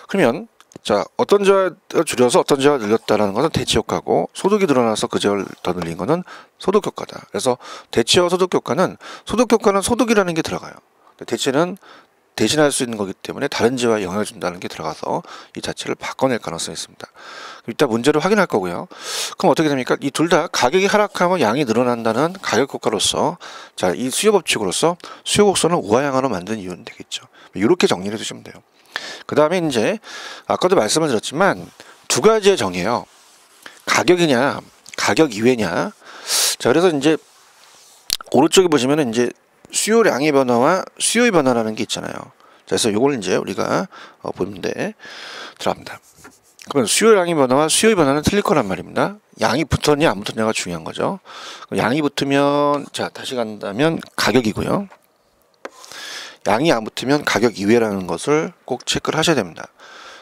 그러면 자, 어떤 제화를 줄여서 어떤 제화를 늘렸다라는 것은 대치 효과고, 소득이 늘어나서 그 제화를 더 늘린 것은 소득 효과다. 그래서 대치와 소득 효과는 소득이라는 게 들어가요. 대치는 대신할 수 있는 거기 때문에 다른 제화에 영향을 준다는 게 들어가서 이 자체를 바꿔낼 가능성이 있습니다. 이따 문제를 확인할 거고요. 그럼 어떻게 됩니까? 이 둘 다 가격이 하락하면 양이 늘어난다는 가격 효과로서, 자, 이 수요 법칙으로서 수요 곡선을 우하향으로 만든 이유는 되겠죠. 이렇게 정리를 해주시면 돼요. 그 다음에 이제 아까도 말씀을 드렸지만 두 가지의 정의예요. 가격이냐, 가격 이외냐. 자, 그래서 이제 오른쪽에 보시면은 이제 수요량의 변화와 수요의 변화라는 게 있잖아요. 그래서 이걸 이제 우리가 보는데 들어갑니다. 그러면 수요량의 변화와 수요의 변화는 틀릴 거란 말입니다. 양이 붙었냐 안 붙었냐가 중요한 거죠. 양이 붙으면, 자, 다시 간다면 가격이고요. 양이 안 붙으면 가격 이외라는 것을 꼭 체크를 하셔야 됩니다.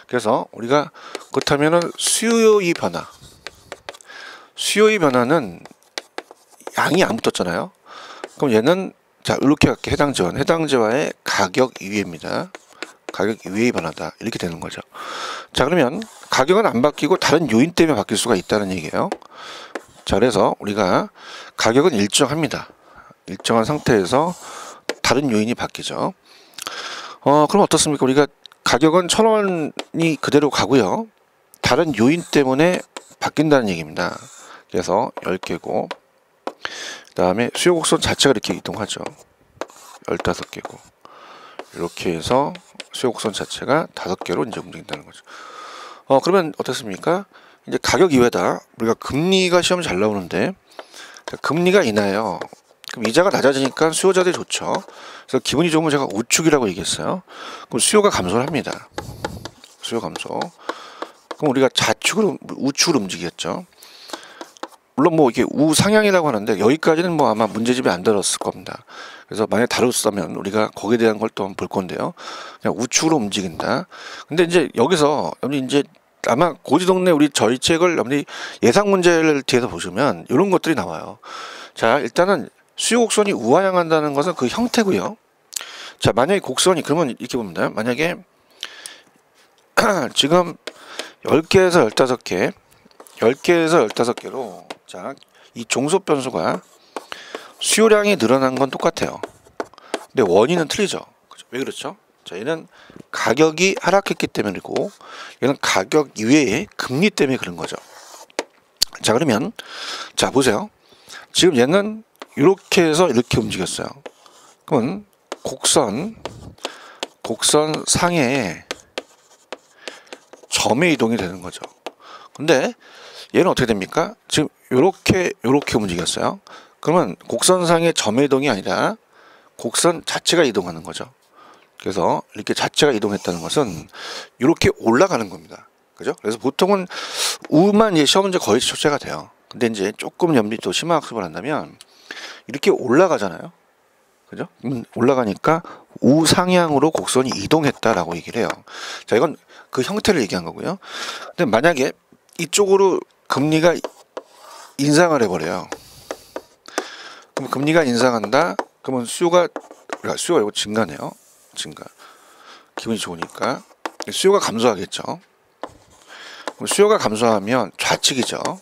그래서 우리가 그렇다면은 수요의 변화는 양이 안 붙었잖아요. 그럼 얘는, 자, 이렇게 할게. 해당 제화의 가격 이외입니다. 가격 이외의 변화다. 이렇게 되는 거죠. 자, 그러면 가격은 안 바뀌고 다른 요인 때문에 바뀔 수가 있다는 얘기예요. 자, 그래서 우리가 가격은 일정합니다. 일정한 상태에서 다른 요인이 바뀌죠. 그럼 어떻습니까? 우리가 가격은 1,000원이 그대로 가고요. 다른 요인 때문에 바뀐다는 얘기입니다. 그래서 10개고, 그 다음에 수요 곡선 자체가 이렇게 이동하죠. 15개고. 이렇게 해서 수요 곡선 자체가 5개로 이제 움직인다는 거죠. 그러면 어떻습니까? 이제 가격 이외다. 우리가 금리가 시험 잘 나오는데, 금리가 인하여, 그럼 이자가 낮아지니까 수요자들이 좋죠. 그래서 기분이 좋으면 제가 우축이라고 얘기했어요. 그럼 수요가 감소를 합니다. 수요 감소. 그럼 우리가 우축으로 움직였죠. 물론 뭐 이게 우상향이라고 하는데 여기까지는 뭐 아마 문제집이 안 들었을 겁니다. 그래서 만약에 다뤘다면 우리가 거기에 대한 걸 또 한번 볼 건데요. 그냥 우측으로 움직인다. 근데 이제 여기서 여러분이 이제 아마 고지동네 저희 책을 여러분이 예상 문제를 뒤에서 보시면 이런 것들이 나와요. 자, 일단은 수요 곡선이 우하향한다는 것은 그 형태고요. 자, 만약에 곡선이, 그러면 이렇게 봅니다. 만약에 지금 10개에서 15개, 10개에서 15개로, 자, 이 종속 변수가 수요량이 늘어난 건 똑같아요. 근데 원인은 틀리죠. 왜 그렇죠? 자, 얘는 가격이 하락했기 때문이고, 얘는 가격 이외에 금리 때문에 그런 거죠. 자, 그러면, 자, 보세요. 지금 얘는 이렇게 해서 이렇게 움직였어요. 그러면 곡선 상에 점의 이동이 되는 거죠. 근데 얘는 어떻게 됩니까? 지금 이렇게 움직였어요. 그러면 곡선상의 점의 이동이 아니라 곡선 자체가 이동하는 거죠. 그래서 이렇게 자체가 이동했다는 것은 이렇게 올라가는 겁니다. 그죠? 그래서 보통은 우만 시험 문제 거의 출제가 돼요. 근데 이제 조금 염리 또 심화 학습을 한다면 이렇게 올라가잖아요. 그죠? 올라가니까 우상향으로 곡선이 이동했다라고 얘기를 해요. 자, 이건 그 형태를 얘기한 거고요. 근데 만약에 이쪽으로 금리가 인상을 해버려요. 그럼 금리가 인상한다. 그러면 수요가 이거 증가네요. 증가. 기분이 좋으니까 수요가 감소하겠죠. 그럼 수요가 감소하면 좌측이죠.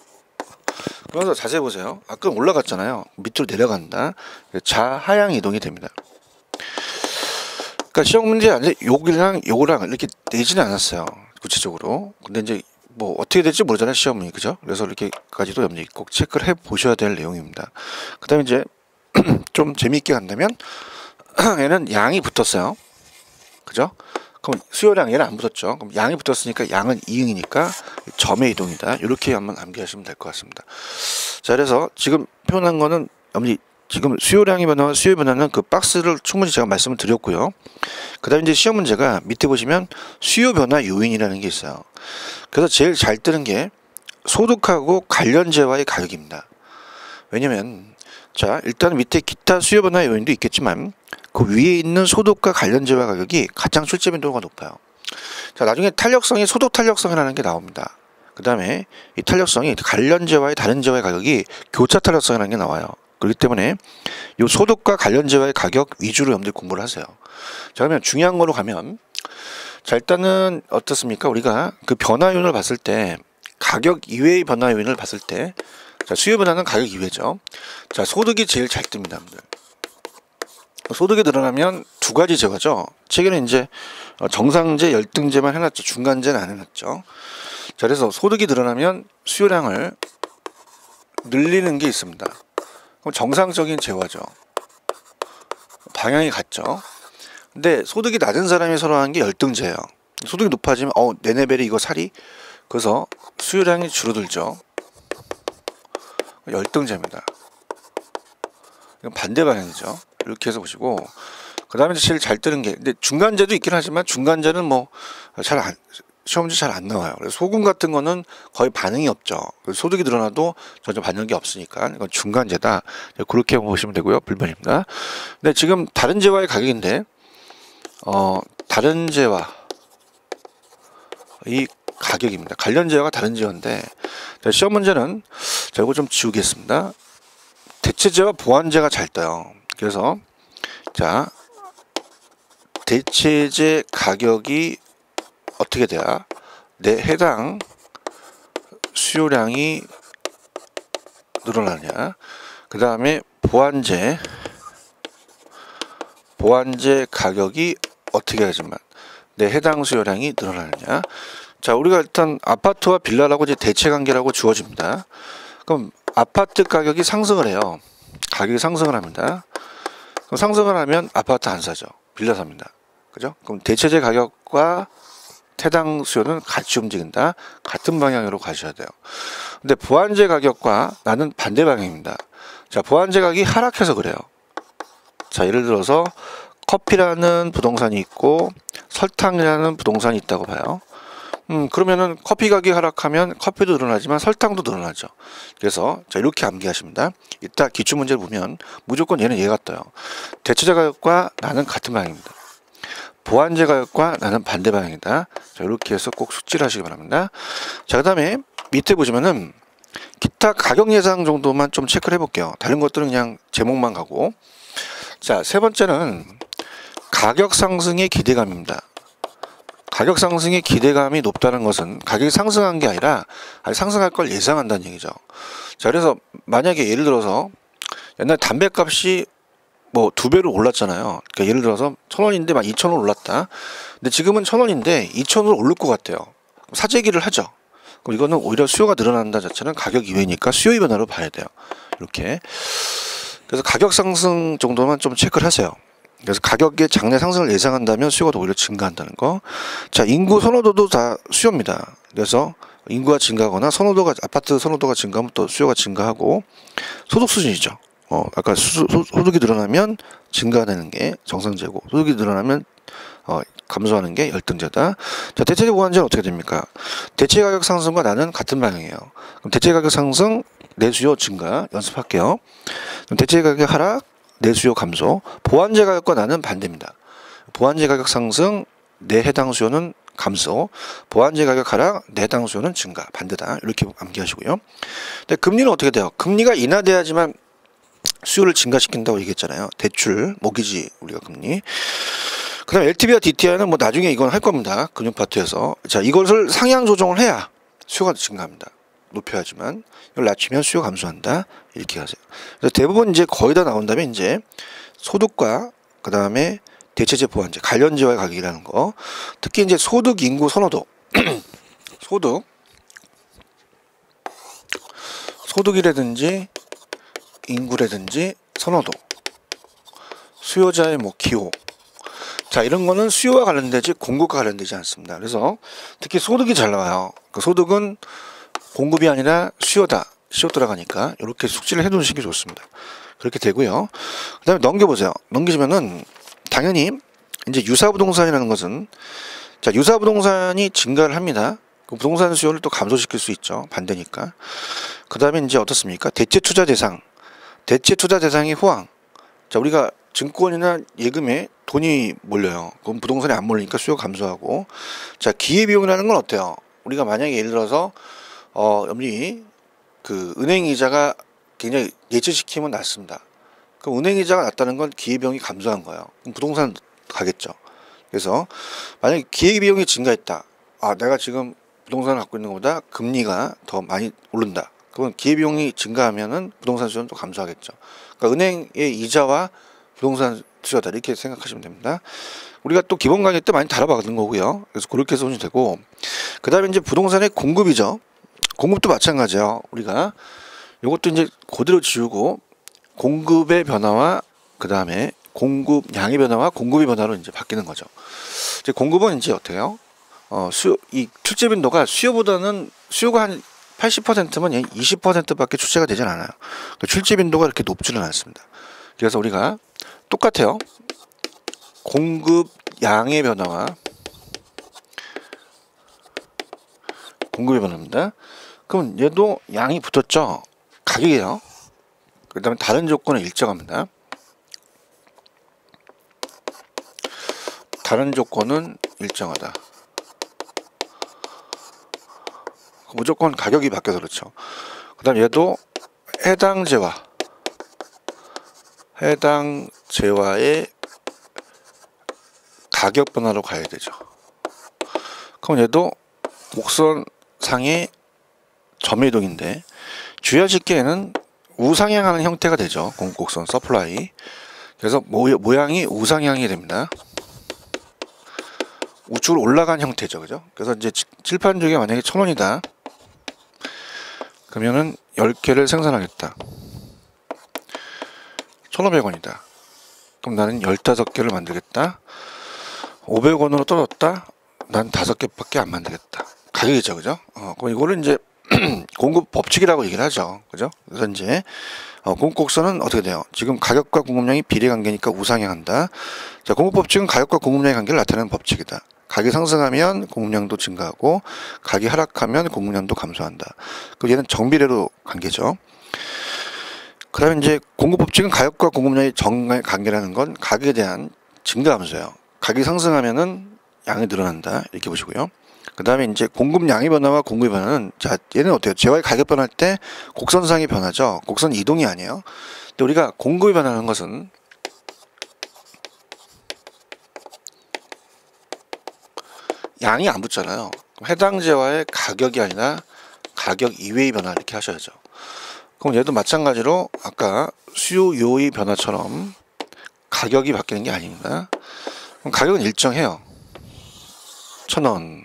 그래서 자세히 보세요. 아까 올라갔잖아요. 밑으로 내려간다. 좌하향 이동이 됩니다. 그러니까 시험 문제 안에 요거랑 이렇게 내지는 않았어요. 구체적으로. 근데 이제 뭐 어떻게 될지 모르잖아요. 시험이. 그죠? 그래서 이렇게까지도 염려 꼭 체크를 해 보셔야 될 내용입니다. 그 다음에 이제 좀 재미있게 간다면 얘는 양이 붙었어요. 그죠? 그럼 수요량 얘는 안 붙었죠. 그럼 양이 붙었으니까 양은 이응이니까 점의 이동이다. 이렇게 한번 암기하시면 될 것 같습니다. 자, 그래서 지금 표현한 거는 지금 수요량의 변화와 수요의 변화는 그 박스를 충분히 제가 말씀을 드렸고요. 그 다음에 이제 시험 문제가 밑에 보시면 수요 변화 요인이라는 게 있어요. 그래서 제일 잘 뜨는 게 소득하고 관련재와의 가격입니다. 왜냐면 자, 일단 밑에 기타 수요 변화 요인도 있겠지만 그 위에 있는 소득과 관련재와 가격이 가장 출제 빈도가 높아요. 자, 나중에 탄력성이 소득 탄력성이라는 게 나옵니다. 그 다음에 이 탄력성이 관련재와의 다른 재와의 가격이 교차 탄력성이라는 게 나와요. 그렇기 때문에 이 소득과 관련재와의 가격 위주로 여러분들 공부를 하세요. 자, 그러면 중요한 거로 가면 자, 일단은 어떻습니까? 우리가 그 변화 요인을 봤을 때 가격 이외의 변화 요인을 봤을 때 자, 수요 변화는 가격 이외죠. 자, 소득이 제일 잘 뜹니다, 여러분들. 소득이 늘어나면 두 가지 재화죠. 최근에 이제 정상재, 열등재만 해놨죠. 중간재는 안 해놨죠. 자, 그래서 소득이 늘어나면 수요량을 늘리는 게 있습니다. 그럼 정상적인 재화죠. 방향이 같죠. 근데 소득이 낮은 사람이 선호하는 게 열등재예요. 소득이 높아지면 내 레벨이 이거 사리? 그래서 수요량이 줄어들죠. 열등재입니다. 이건 반대 방향이죠. 이렇게 해서 보시고 그 다음에 제일 잘 뜨는 게 근데 중간재도 있긴 하지만 중간재는 뭐 시험지 잘 안 나와요. 그래서 소금 같은 거는 거의 반응이 없죠. 소득이 늘어나도 전혀 반응이 없으니까 이건 중간재다. 그렇게 보시면 되고요. 불변입니다. 근데 지금 다른 재화의 가격인데 다른 재화 이 가격입니다. 관련 재화가 다른 재화인데 시험 문제는 자, 이거 좀 지우겠습니다. 대체재와 보완재가 잘 떠요. 그래서 자, 대체재 가격이 어떻게 돼야 내 해당 수요량이 늘어나냐. 그 다음에 보완재 가격이 어떻게 하지만 내 해당 수요량이 늘어나느냐. 자, 우리가 일단 아파트와 빌라라고 이제 대체관계라고 주어집니다. 그럼 아파트 가격이 상승을 해요. 가격이 상승을 합니다. 그럼 상승을 하면 아파트 안 사죠. 빌라 삽니다. 그죠? 그럼 대체재 가격과 해당 수요는 같이 움직인다. 같은 방향으로 가셔야 돼요. 근데 보완재 가격과 나는 반대 방향입니다. 자, 보완재 가격이 하락해서 그래요. 자, 예를 들어서 커피라는 부동산이 있고 설탕이라는 부동산이 있다고 봐요. 그러면은 커피 가격이 하락하면 커피도 늘어나지만 설탕도 늘어나죠. 그래서 자, 이렇게 암기하십니다. 이따 기출문제를 보면 무조건 얘가 떠요. 대체재 가격과 나는 같은 방향입니다. 보완재 가격과 나는 반대 방향이다. 자, 이렇게 해서 꼭 숙지를 하시기 바랍니다. 자, 그 다음에 밑에 보시면은 기타 가격 예상 정도만 좀 체크를 해볼게요. 다른 것들은 그냥 제목만 가고. 자, 세 번째는 가격 상승의 기대감입니다. 가격 상승의 기대감이 높다는 것은 가격이 상승한 게 아니라 상승할 걸 예상한다는 얘기죠. 자, 그래서 만약에 예를 들어서 옛날 담배값이 뭐 2배로 올랐잖아요. 그러니까 예를 들어서 1,000원인데 막 2,000원 올랐다. 근데 지금은 1,000원인데 2,000원을 오를 것 같아요. 사재기를 하죠. 그럼 이거는 오히려 수요가 늘어난다 자체는 가격 이외니까 수요의 변화로 봐야 돼요. 이렇게. 그래서 가격 상승 정도만 좀 체크를 하세요. 그래서 가격의 장래 상승을 예상한다면 수요가 오히려 증가한다는 거. 자, 인구 선호도도 다 수요입니다. 그래서 인구가 증가하거나 아파트 선호도가 증가하면 또 수요가 증가하고 소득 수준이죠. 아까 소득이 늘어나면 증가되는 게 정상재고 소득이 늘어나면 감소하는 게 열등재다. 자, 대체재 보완재는 어떻게 됩니까? 대체 가격 상승과 나는 같은 방향이에요. 그럼 대체 가격 상승, 내수요 증가 연습할게요. 그럼 대체 가격 하락, 내수요 감소. 보완재 가격과 나는 반대입니다. 보완재 가격 상승, 내 해당 수요는 감소. 보완재 가격 하락, 내 해당 수요는 증가. 반대다. 이렇게 암기하시고요. 근데 금리는 어떻게 돼요? 금리가 인하돼야지만 수요를 증가시킨다고 얘기했잖아요. 대출, 모기지, 우리가 금리. 그 다음에 LTV와 DTI는 뭐 나중에 이건 할 겁니다. 금융파트에서. 자, 이것을 상향 조정을 해야 수요가 증가합니다. 높여야지만. 이걸 낮추면 수요 감소한다. 이렇게 하세요. 그래서 대부분 이제 거의 다 나온 다음에 이제 소득과 그 다음에 대체재 보완재, 관련재와의 가격이라는 거. 특히 이제 소득, 인구, 선호도. 소득이라든지 인구라든지 선호도, 수요자의 뭐 기호. 자, 이런 거는 수요와 관련되지 공급과 관련되지 않습니다. 그래서 특히 소득이 잘 나와요. 그 소득은 공급이 아니라 수요다. CO 들어가니까 이렇게 숙지를 해 두시는 게 좋습니다. 그렇게 되고요. 그 다음에 넘겨보세요. 넘기시면은 당연히 이제 유사부동산이라는 것은, 자, 유사부동산이 증가를 합니다. 그 부동산 수요를 또 감소시킬 수 있죠. 반대니까. 그 다음에 이제 어떻습니까? 대체투자 대상. 대체투자 대상이 호황. 자, 우리가 증권이나 예금에 돈이 몰려요. 그럼 부동산에 안 몰리니까 수요가 감소하고. 자, 기회비용이라는 건 어때요? 우리가 만약에 예를 들어서 여기 그 은행 이자가 굉장히 예측시키면 낮습니다. 그럼 은행 이자가 낮다는 건 기회비용이 감소한 거예요. 그럼 부동산 가겠죠. 그래서 만약에 기회비용이 증가했다. 아, 내가 지금 부동산을 갖고 있는 것보다 금리가 더 많이 오른다. 그건 기회비용이 증가하면은 부동산 수요는 또 감소하겠죠. 그러니까 은행의 이자와 부동산 수요다 이렇게 생각하시면 됩니다. 우리가 또 기본 강의 때 많이 다뤄봤는 거고요. 그래서 그렇게 해서 보시면 되고, 그 다음에 이제 부동산의 공급이죠. 공급도 마찬가지예요. 우리가 이것도 이제 그대로 지우고 공급의 변화와 그 다음에 공급량의 변화와 공급의 변화로 이제 바뀌는 거죠. 이제 공급은 이제 어때요? 이 출제 빈도가 수요보다는 수요가 한 80%면 20%밖에 출제가 되진 않아요. 그러니까 출제 빈도가 그렇게 높지는 않습니다. 그래서 우리가 똑같아요. 공급량의 변화와 공급의 변화입니다. 그럼 얘도 양이 붙었죠. 가격이에요. 그 다음에 다른 조건은 일정합니다. 다른 조건은 일정하다. 무조건 가격이 바뀌어서 그렇죠. 그 다음 얘도 해당 재화의 가격 변화로 가야 되죠. 그럼 얘도 곡선상의 점유이동인데 주의하실 는 우상향하는 형태가 되죠. 곡선 서플라이. 그래서 모양이 우상향이 됩니다. 우측으로 올라간 형태죠. 그죠? 그래서 이제 칠판 중에 만약에 1,000원이다. 그러면은 10개를 생산하겠다. 1,500원이다. 그럼 나는 15개를 만들겠다. 500원으로 떨어졌다. 난 5개밖에 안 만들겠다. 가격이죠. 그죠? 그럼 이거를 이제 공급 법칙이라고 얘기를 하죠. 그죠? 그래서 이제 공급 곡선은 어떻게 돼요? 지금 가격과 공급량이 비례 관계니까 우상향한다. 자, 공급 법칙은 가격과 공급량의 관계를 나타내는 법칙이다. 가격이 상승하면 공급량도 증가하고 가격이 하락하면 공급량도 감소한다. 그럼 얘는 정비례로 관계죠. 그 다음에 이제 공급 법칙은 가격과 공급량의 정의 관계라는 건 가격에 대한 증가 함수예요. 가격이 상승하면은 양이 늘어난다. 이렇게 보시고요. 그 다음에 이제 공급량의 변화와 공급의 변화는, 자, 얘는 어때요? 재화의 가격 변할 때 곡선상의 변화죠. 곡선 이동이 아니에요. 근데 우리가 공급의 변화라는 것은 양이 안 붙잖아요. 그럼 해당 재화의 가격이 아니라 가격 이외의 변화 이렇게 하셔야죠. 그럼 얘도 마찬가지로 아까 수요의 변화처럼 가격이 바뀌는 게 아닙니다. 그럼 가격은 일정해요. 1,000원.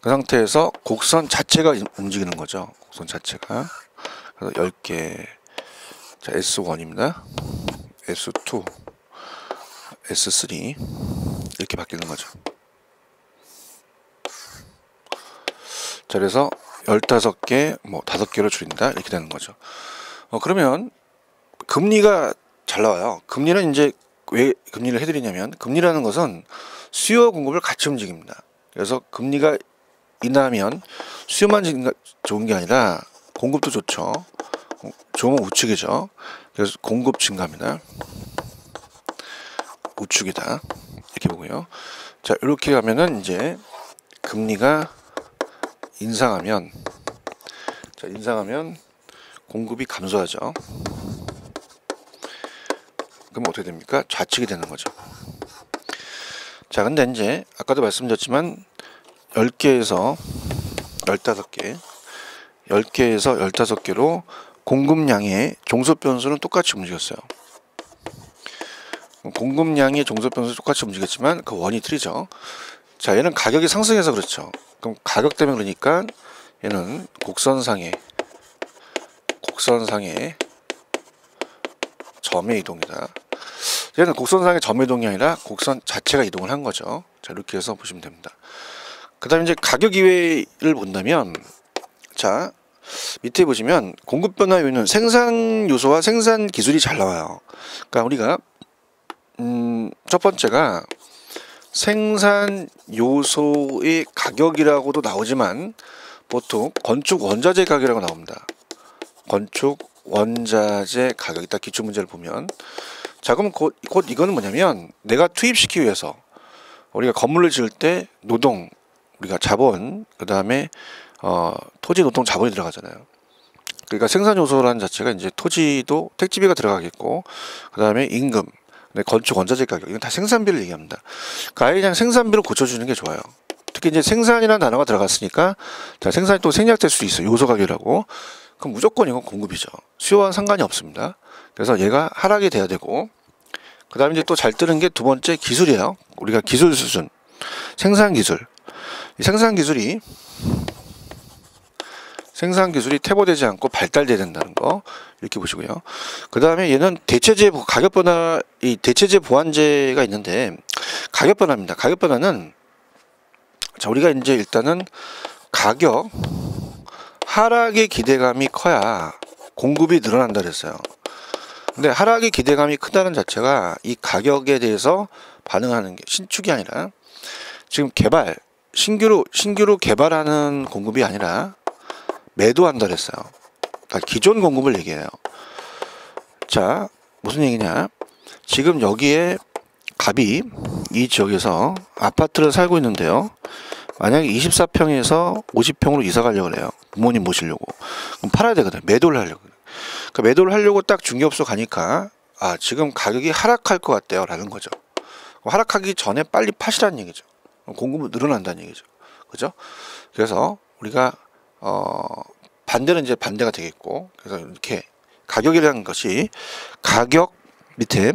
그 상태에서 곡선 자체가 움직이는 거죠. 곡선 자체가. 그래서 10개. 자, S1입니다. S2, S3 이렇게 바뀌는 거죠. 자, 그래서 15개, 뭐 5개로 줄인다 이렇게 되는 거죠. 그러면 금리가 잘 나와요. 금리는 이제 왜 금리를 해드리냐면, 금리라는 것은 수요와 공급을 같이 움직입니다. 그래서 금리가 인하하면 수요만 좋은 게 아니라 공급도 좋죠. 좋으면 우측이죠. 그래서 공급 증가입니다. 우측이다 이렇게 보고요. 자, 이렇게 가면은 이제 금리가 인상하면, 자, 인상하면 공급이 감소하죠. 그럼 어떻게 됩니까? 좌측이 되는 거죠. 자, 근데 이제 아까도 말씀드렸지만 10개에서 15개, 10개에서 15개로 공급량의 종속 변수는 똑같이 움직였어요. 공급량의 종속 변수 똑같이 움직였지만 그 원이 틀리죠. 자, 얘는 가격이 상승해서 그렇죠. 그럼 가격 때문에 그러니까 얘는 곡선상의 점의 이동이다. 얘는 곡선상의 점의 이동이 아니라 곡선 자체가 이동을 한 거죠. 자, 이렇게 해서 보시면 됩니다. 그 다음에 이제 가격 이외를 본다면, 자, 밑에 보시면 공급 변화 요인은 생산 요소와 생산 기술이 잘 나와요. 그러니까 우리가 첫 번째가 생산 요소의 가격이라고도 나오지만 보통 건축 원자재 가격이라고 나옵니다. 건축 원자재 가격, 이따 기출 문제를 보면, 자 그럼 곧 이거는 뭐냐면 내가 투입시키기 위해서 우리가 건물을 지을 때 노동, 우리가 자본, 그 다음에 토지, 노동, 자본이 들어가잖아요. 그러니까 생산 요소라는 자체가 이제 토지도 택지비가 들어가겠고, 그 다음에 임금, 건축 원자재 가격, 이건 다 생산비를 얘기합니다. 그러니까 아예 그냥 생산비를 고쳐주는 게 좋아요. 특히 이제 생산이라는 단어가 들어갔으니까, 자 생산이 또 생략될 수 있어요. 요소 가격이라고. 그럼 무조건 이건 공급이죠. 수요와는 상관이 없습니다. 그래서 얘가 하락이 돼야 되고, 그 다음에 이제 또 잘 뜨는 게 두 번째 기술이에요. 우리가 기술 수준, 생산 기술. 이 생산 기술이 퇴보되지 않고 발달돼야 된다는 거 이렇게 보시고요. 그 다음에 얘는 대체재 가격 변화, 이 대체재 보완제가 있는데 가격 변화입니다. 가격 변화는, 자 우리가 이제 일단은 가격 하락의 기대감이 커야 공급이 늘어난다 그랬어요. 근데 하락의 기대감이 크다는 자체가 이 가격에 대해서 반응하는 게 신축이 아니라 지금 신규로 개발하는 공급이 아니라 매도한다 그랬어요. 그러니까 기존 공급을 얘기해요. 자 무슨 얘기냐, 지금 여기에 갑이 이 지역에서 아파트를 살고 있는데요, 만약에 24평에서 50평으로 이사 가려고 그래요. 부모님 모시려고. 그럼 팔아야 되거든요. 매도를 하려고. 그러니까 매도를 하려고 딱 중개업소 가니까 지금 가격이 하락할 것 같대요 라는 거죠. 하락하기 전에 빨리 파시라는 얘기죠. 공급이 늘어난다는 얘기죠. 그죠? 그래서 우리가 반대는 이제 반대가 되겠고, 그래서 이렇게 가격이라는 것이, 가격 밑에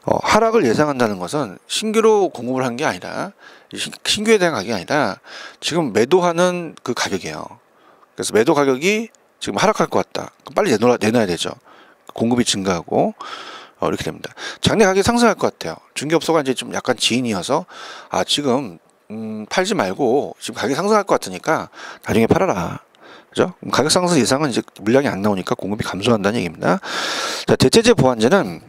하락을 예상한다는 것은 신규로 공급을 한 게 아니라, 신규에 대한 가격이 아니라 지금 매도하는 그 가격이에요. 그래서 매도 가격이 지금 하락할 것 같다. 그럼 빨리 내놔야 되죠. 공급이 증가하고 이렇게 됩니다. 장래 가격이 상승할 것 같아요. 중개업소가 이제 좀 약간 지인이어서 지금 팔지 말고 지금 가격이 상승할 것 같으니까 나중에 팔아라. 그죠? 가격 상승 예상은 이제 물량이 안 나오니까 공급이 감소한다는 얘기입니다. 자, 대체재 보완제는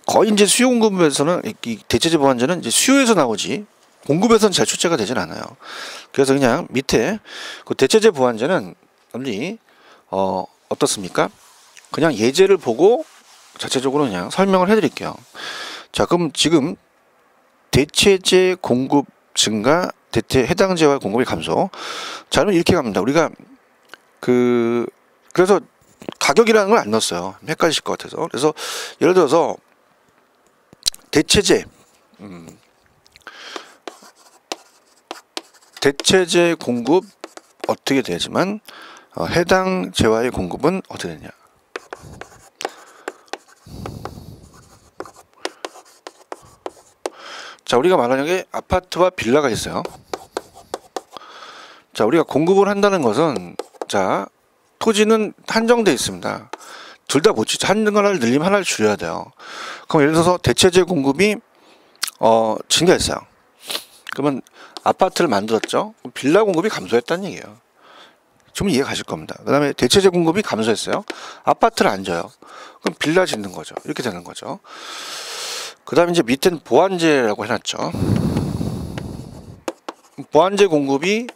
거의 이제 수요 공급에서는, 이 대체재 보완제는 이제 수요에서 나오지 공급에서는 잘 출제가 되진 않아요. 그래서 그냥 밑에 그 대체재 보완제는 어떻습니까? 그냥 예제를 보고 자체적으로 그냥 설명을 해드릴게요. 자, 그럼 지금 대체재 공급 증가, 해당 재화 공급의 감소. 자, 그럼 이렇게 갑니다. 우리가 그래서 가격이라는 걸 안 넣었어요. 헷갈리실 것 같아서. 그래서 예를 들어서 대체재 공급 어떻게 되지만 해당 재화의 공급은 어떻게 되냐. 자, 우리가 말하는 게 아파트와 빌라가 있어요. 자, 우리가 공급을 한다는 것은, 자, 토지는 한정돼 있습니다. 둘 다 못 지죠. 하나를 늘리면 하나를 줄여야 돼요. 그럼 예를 들어서 대체재 공급이 증가했어요. 그러면 아파트를 만들었죠. 그럼 빌라 공급이 감소했다는 얘기예요. 좀 이해 가실 겁니다. 그 다음에 대체재 공급이 감소했어요. 아파트를 안 줘요. 그럼 빌라 짓는 거죠. 이렇게 되는 거죠. 그 다음에 이제 밑에는 보완제라고 해놨죠. 보완제 공급이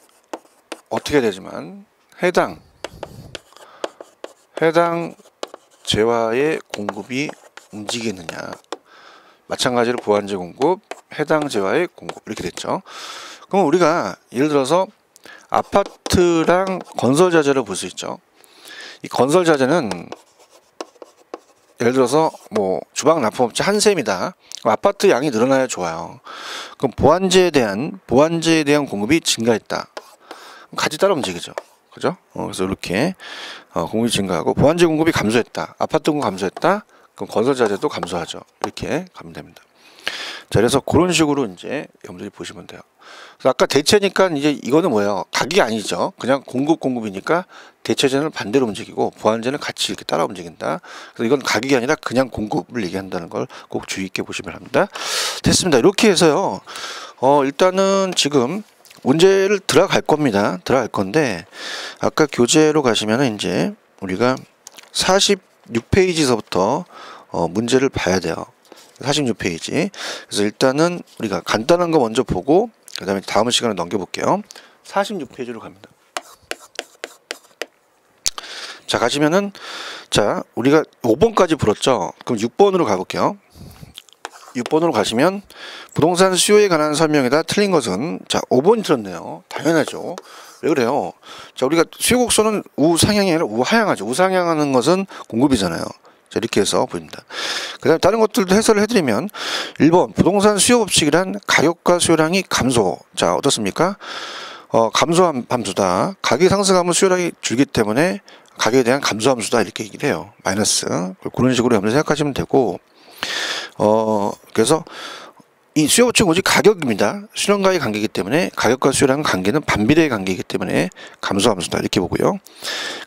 어떻게 되지만 해당 재화의 공급이 움직이느냐. 마찬가지로 보완제 공급, 해당 재화의 공급, 이렇게 됐죠. 그럼 우리가 예를 들어서 아파트랑 건설 자재를 볼 수 있죠. 이 건설 자재는 예를 들어서 뭐 주방 납품업체 한샘이다. 아파트 양이 늘어나야 좋아요. 그럼 보완제에 대한 공급이 증가했다. 같이 따라 움직이죠. 그죠? 그래서 이렇게 공급이 증가하고, 보완제 공급이 감소했다. 아파트 공급 감소했다. 그럼 건설 자재도 감소하죠. 이렇게 가면 됩니다. 자, 그래서 그런 식으로 이제 여러분들이 보시면 돼요. 그래서 아까 대체니까 이제 이거는 뭐예요? 가격이 아니죠. 그냥 공급이니까 대체제는 반대로 움직이고 보완제는 같이 이렇게 따라 움직인다. 그래서 이건 가격이 아니라 그냥 공급을 얘기한다는 걸 꼭 주의 있게 보시면 합니다. 됐습니다. 이렇게 해서요. 일단은 지금 문제를 들어갈 겁니다. 들어갈 건데 아까 교재로 가시면은 이제 우리가 46페이지서부터 문제를 봐야 돼요. 46페이지. 그래서 일단은 우리가 간단한 거 먼저 보고 그 다음에 다음 시간에 넘겨볼게요. 46페이지로 갑니다. 자, 가시면은, 자, 우리가 5번까지 풀었죠? 그럼 6번으로 가볼게요. 6번으로 가시면, 부동산 수요에 관한 설명에다 틀린 것은, 자, 5번이 틀렸네요. 당연하죠. 왜 그래요? 자, 우리가 수요 곡선은 우상향이 아니라 우하향하죠. 우상향하는 것은 공급이잖아요. 자, 이렇게 해서 보입니다. 그 다음에 다른 것들도 해설을 해드리면, 1번, 부동산 수요 법칙이란 가격과 수요량이 감소. 자, 어떻습니까? 감소한 함수다. 가격이 상승하면 수요량이 줄기 때문에 가격에 대한 감소 함수다. 이렇게 얘기를 해요. 마이너스. 그런 식으로 여러분들 생각하시면 되고, 그래서 이 수요 법칙은 오직 가격입니다. 수량과의 관계이기 때문에 가격과 수요량의 관계는 반비례의 관계이기 때문에 감소 함수다. 이렇게 보고요.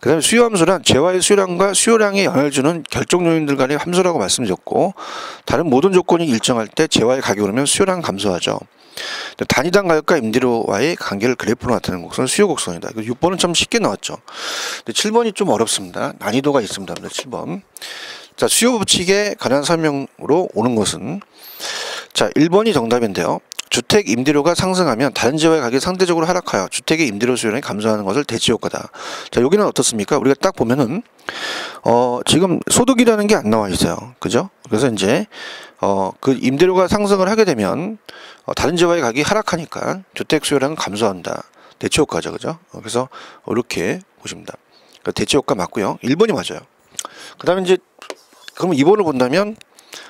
그 다음에 수요 함수란 재화의 수요량과 수요량에 영향을 주는 결정 요인들 간의 함수라고 말씀드렸고, 다른 모든 조건이 일정할 때 재화의 가격이 오르면 수요량은 감소하죠. 단위당 가격과 임대료와의 관계를 그래프로 나타내는 곡선은 수요 곡선이다. 6번은 좀 쉽게 나왔죠. 근데 7번이 좀 어렵습니다. 난이도가 있습니다. 7번. 자, 수요 법칙에 관한 설명으로 오는 것은, 자, 1번이 정답인데요. 주택 임대료가 상승하면 다른 지역의 가격이 상대적으로 하락하여 주택의 임대료 수요량이 감소하는 것을 대치 효과다. 자, 여기는 어떻습니까? 우리가 딱 보면은 지금 소득이라는 게 안 나와 있어요. 그죠? 그래서 이제 그 임대료가 상승을 하게 되면 다른 지역의 가격이 하락하니까 주택 수요량은 감소한다. 대치 효과죠. 그죠? 그래서 이렇게 보십니다. 대치 효과 맞고요. 1번이 맞아요. 그다음에 이제 그럼 2번을 본다면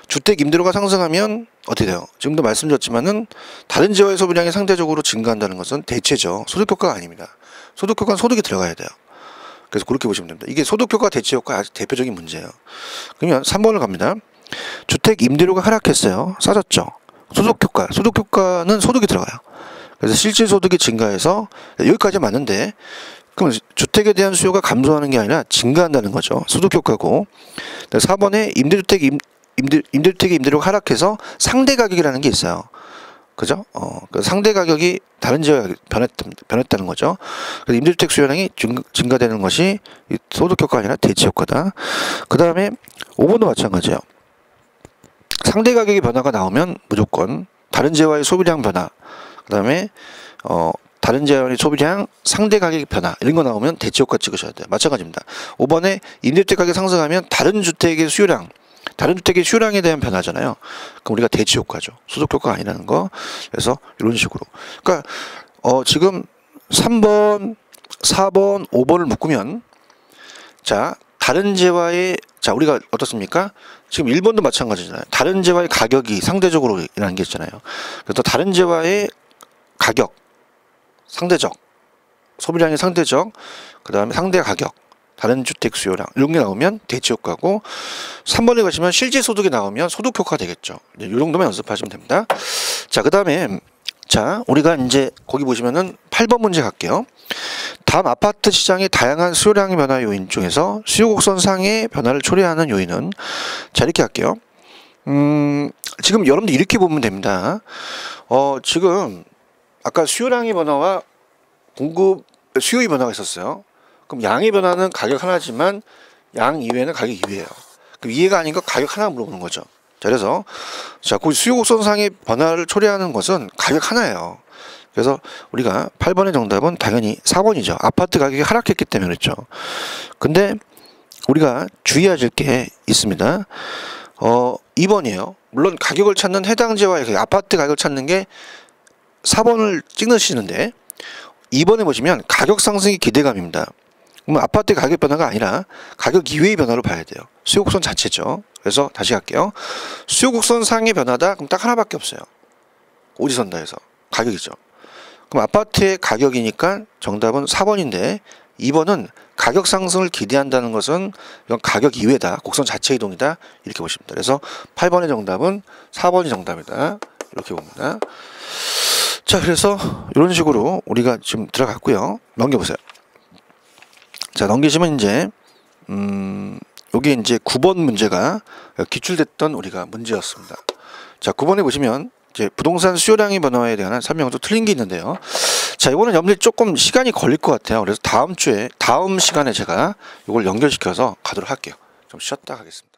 주택 임대료가 상승하면 어떻게 돼요? 지금도 말씀드렸지만은 다른 지역의 소비량이 상대적으로 증가한다는 것은 대체죠. 소득효과가 아닙니다. 소득효과는 소득이 들어가야 돼요. 그래서 그렇게 보시면 됩니다. 이게 소득효과 대체효과 아주 대표적인 문제예요. 그러면 3번을 갑니다. 주택 임대료가 하락했어요. 싸졌죠. 소득효과는 소득이 들어가요. 그래서 실질 소득이 증가해서 여기까지 맞는데 그럼 주택에 대한 수요가 감소하는 게 아니라 증가한다는 거죠. 소득효과고. 4번에 임대주택의 임대료가 하락해서 상대 가격이라는 게 있어요. 그죠? 그 상대 가격이 다른 지역에 변했다는 거죠. 그래서 임대주택 수요량이 증가되는 것이 소득효과가 아니라 대치효과다. 그 다음에 5번도 마찬가지예요. 상대 가격의 변화가 나오면 무조건 다른 지역의 소비량 변화, 그 다음에 다른 지역의 소비량 상대 가격의 변화 이런 거 나오면 대치효과 찍으셔야 돼요. 마찬가지입니다. 5번에 임대주택 가격이 상승하면 다른 주택의 수요량에 대한 변화잖아요. 그럼 우리가 대치 효과죠. 소득 효과가 아니라는 거. 그래서 이런 식으로. 그러니까 지금 3번, 4번, 5번을 묶으면 자, 다른 재화의 자, 우리가 어떻습니까? 지금 1번도 마찬가지잖아요. 다른 재화의 가격이 상대적으로 이라는 게 있잖아요. 그래서 다른 재화의 가격 상대적, 소비량의 상대적, 그다음에 상대 가격 다른 주택 수요량 이런 게 나오면 대치 효과고 3번에 가시면 실질 소득이 나오면 소득 효과가 되겠죠. 이 정도만 연습하시면 됩니다. 자, 그다음에 자, 우리가 이제 거기 보시면은 8번 문제 갈게요. 다음 아파트 시장의 다양한 수요량의 변화 요인 중에서 수요 곡선상의 변화를 초래하는 요인은 자, 이렇게 할게요. 지금 여러분들 이렇게 보면 됩니다. 지금 아까 수요량의 변화와 수요의 변화가 있었어요. 그럼 양의 변화는 가격 하나지만 양 이외에는 가격 2배예요. 그럼 이해가 아닌 거 가격 하나 물어보는 거죠. 자, 그래서 자, 그 수요 곡선상의 변화를 초래하는 것은 가격 하나예요. 그래서 우리가 8번의 정답은 당연히 4번이죠. 아파트 가격이 하락했기 때문에 그렇죠. 근데 우리가 주의하실 게 있습니다. 2번이에요. 물론 가격을 찾는 해당 지역의 아파트 가격을 찾는 게 4번을 찍으시는데 2번에 보시면 가격 상승의 기대감입니다. 그러면 아파트 가격 변화가 아니라 가격 이외의 변화로 봐야 돼요. 수요곡선 자체죠. 그래서 다시 갈게요. 수요곡선 상의 변화다. 그럼 딱 하나밖에 없어요. 오지선다에서 가격이죠. 그럼 아파트의 가격이니까 정답은 4번인데 2번은 가격 상승을 기대한다는 것은 이건 가격 이외다. 곡선 자체 이동이다. 이렇게 보십니다. 그래서 8번의 정답은 4번이 정답이다. 이렇게 봅니다. 자, 그래서 이런 식으로 우리가 지금 들어갔고요. 넘겨보세요. 자, 넘기시면 이제 여기 이제 9번 문제가 기출됐던 우리가 문제였습니다. 자, 9번에 보시면 이제 부동산 수요량의 변화에 대한 설명도 틀린 게 있는데요. 자, 이거는 여러분들 조금 시간이 걸릴 것 같아요. 그래서 다음 시간에 제가 이걸 연결시켜서 가도록 할게요. 좀 쉬었다 가겠습니다.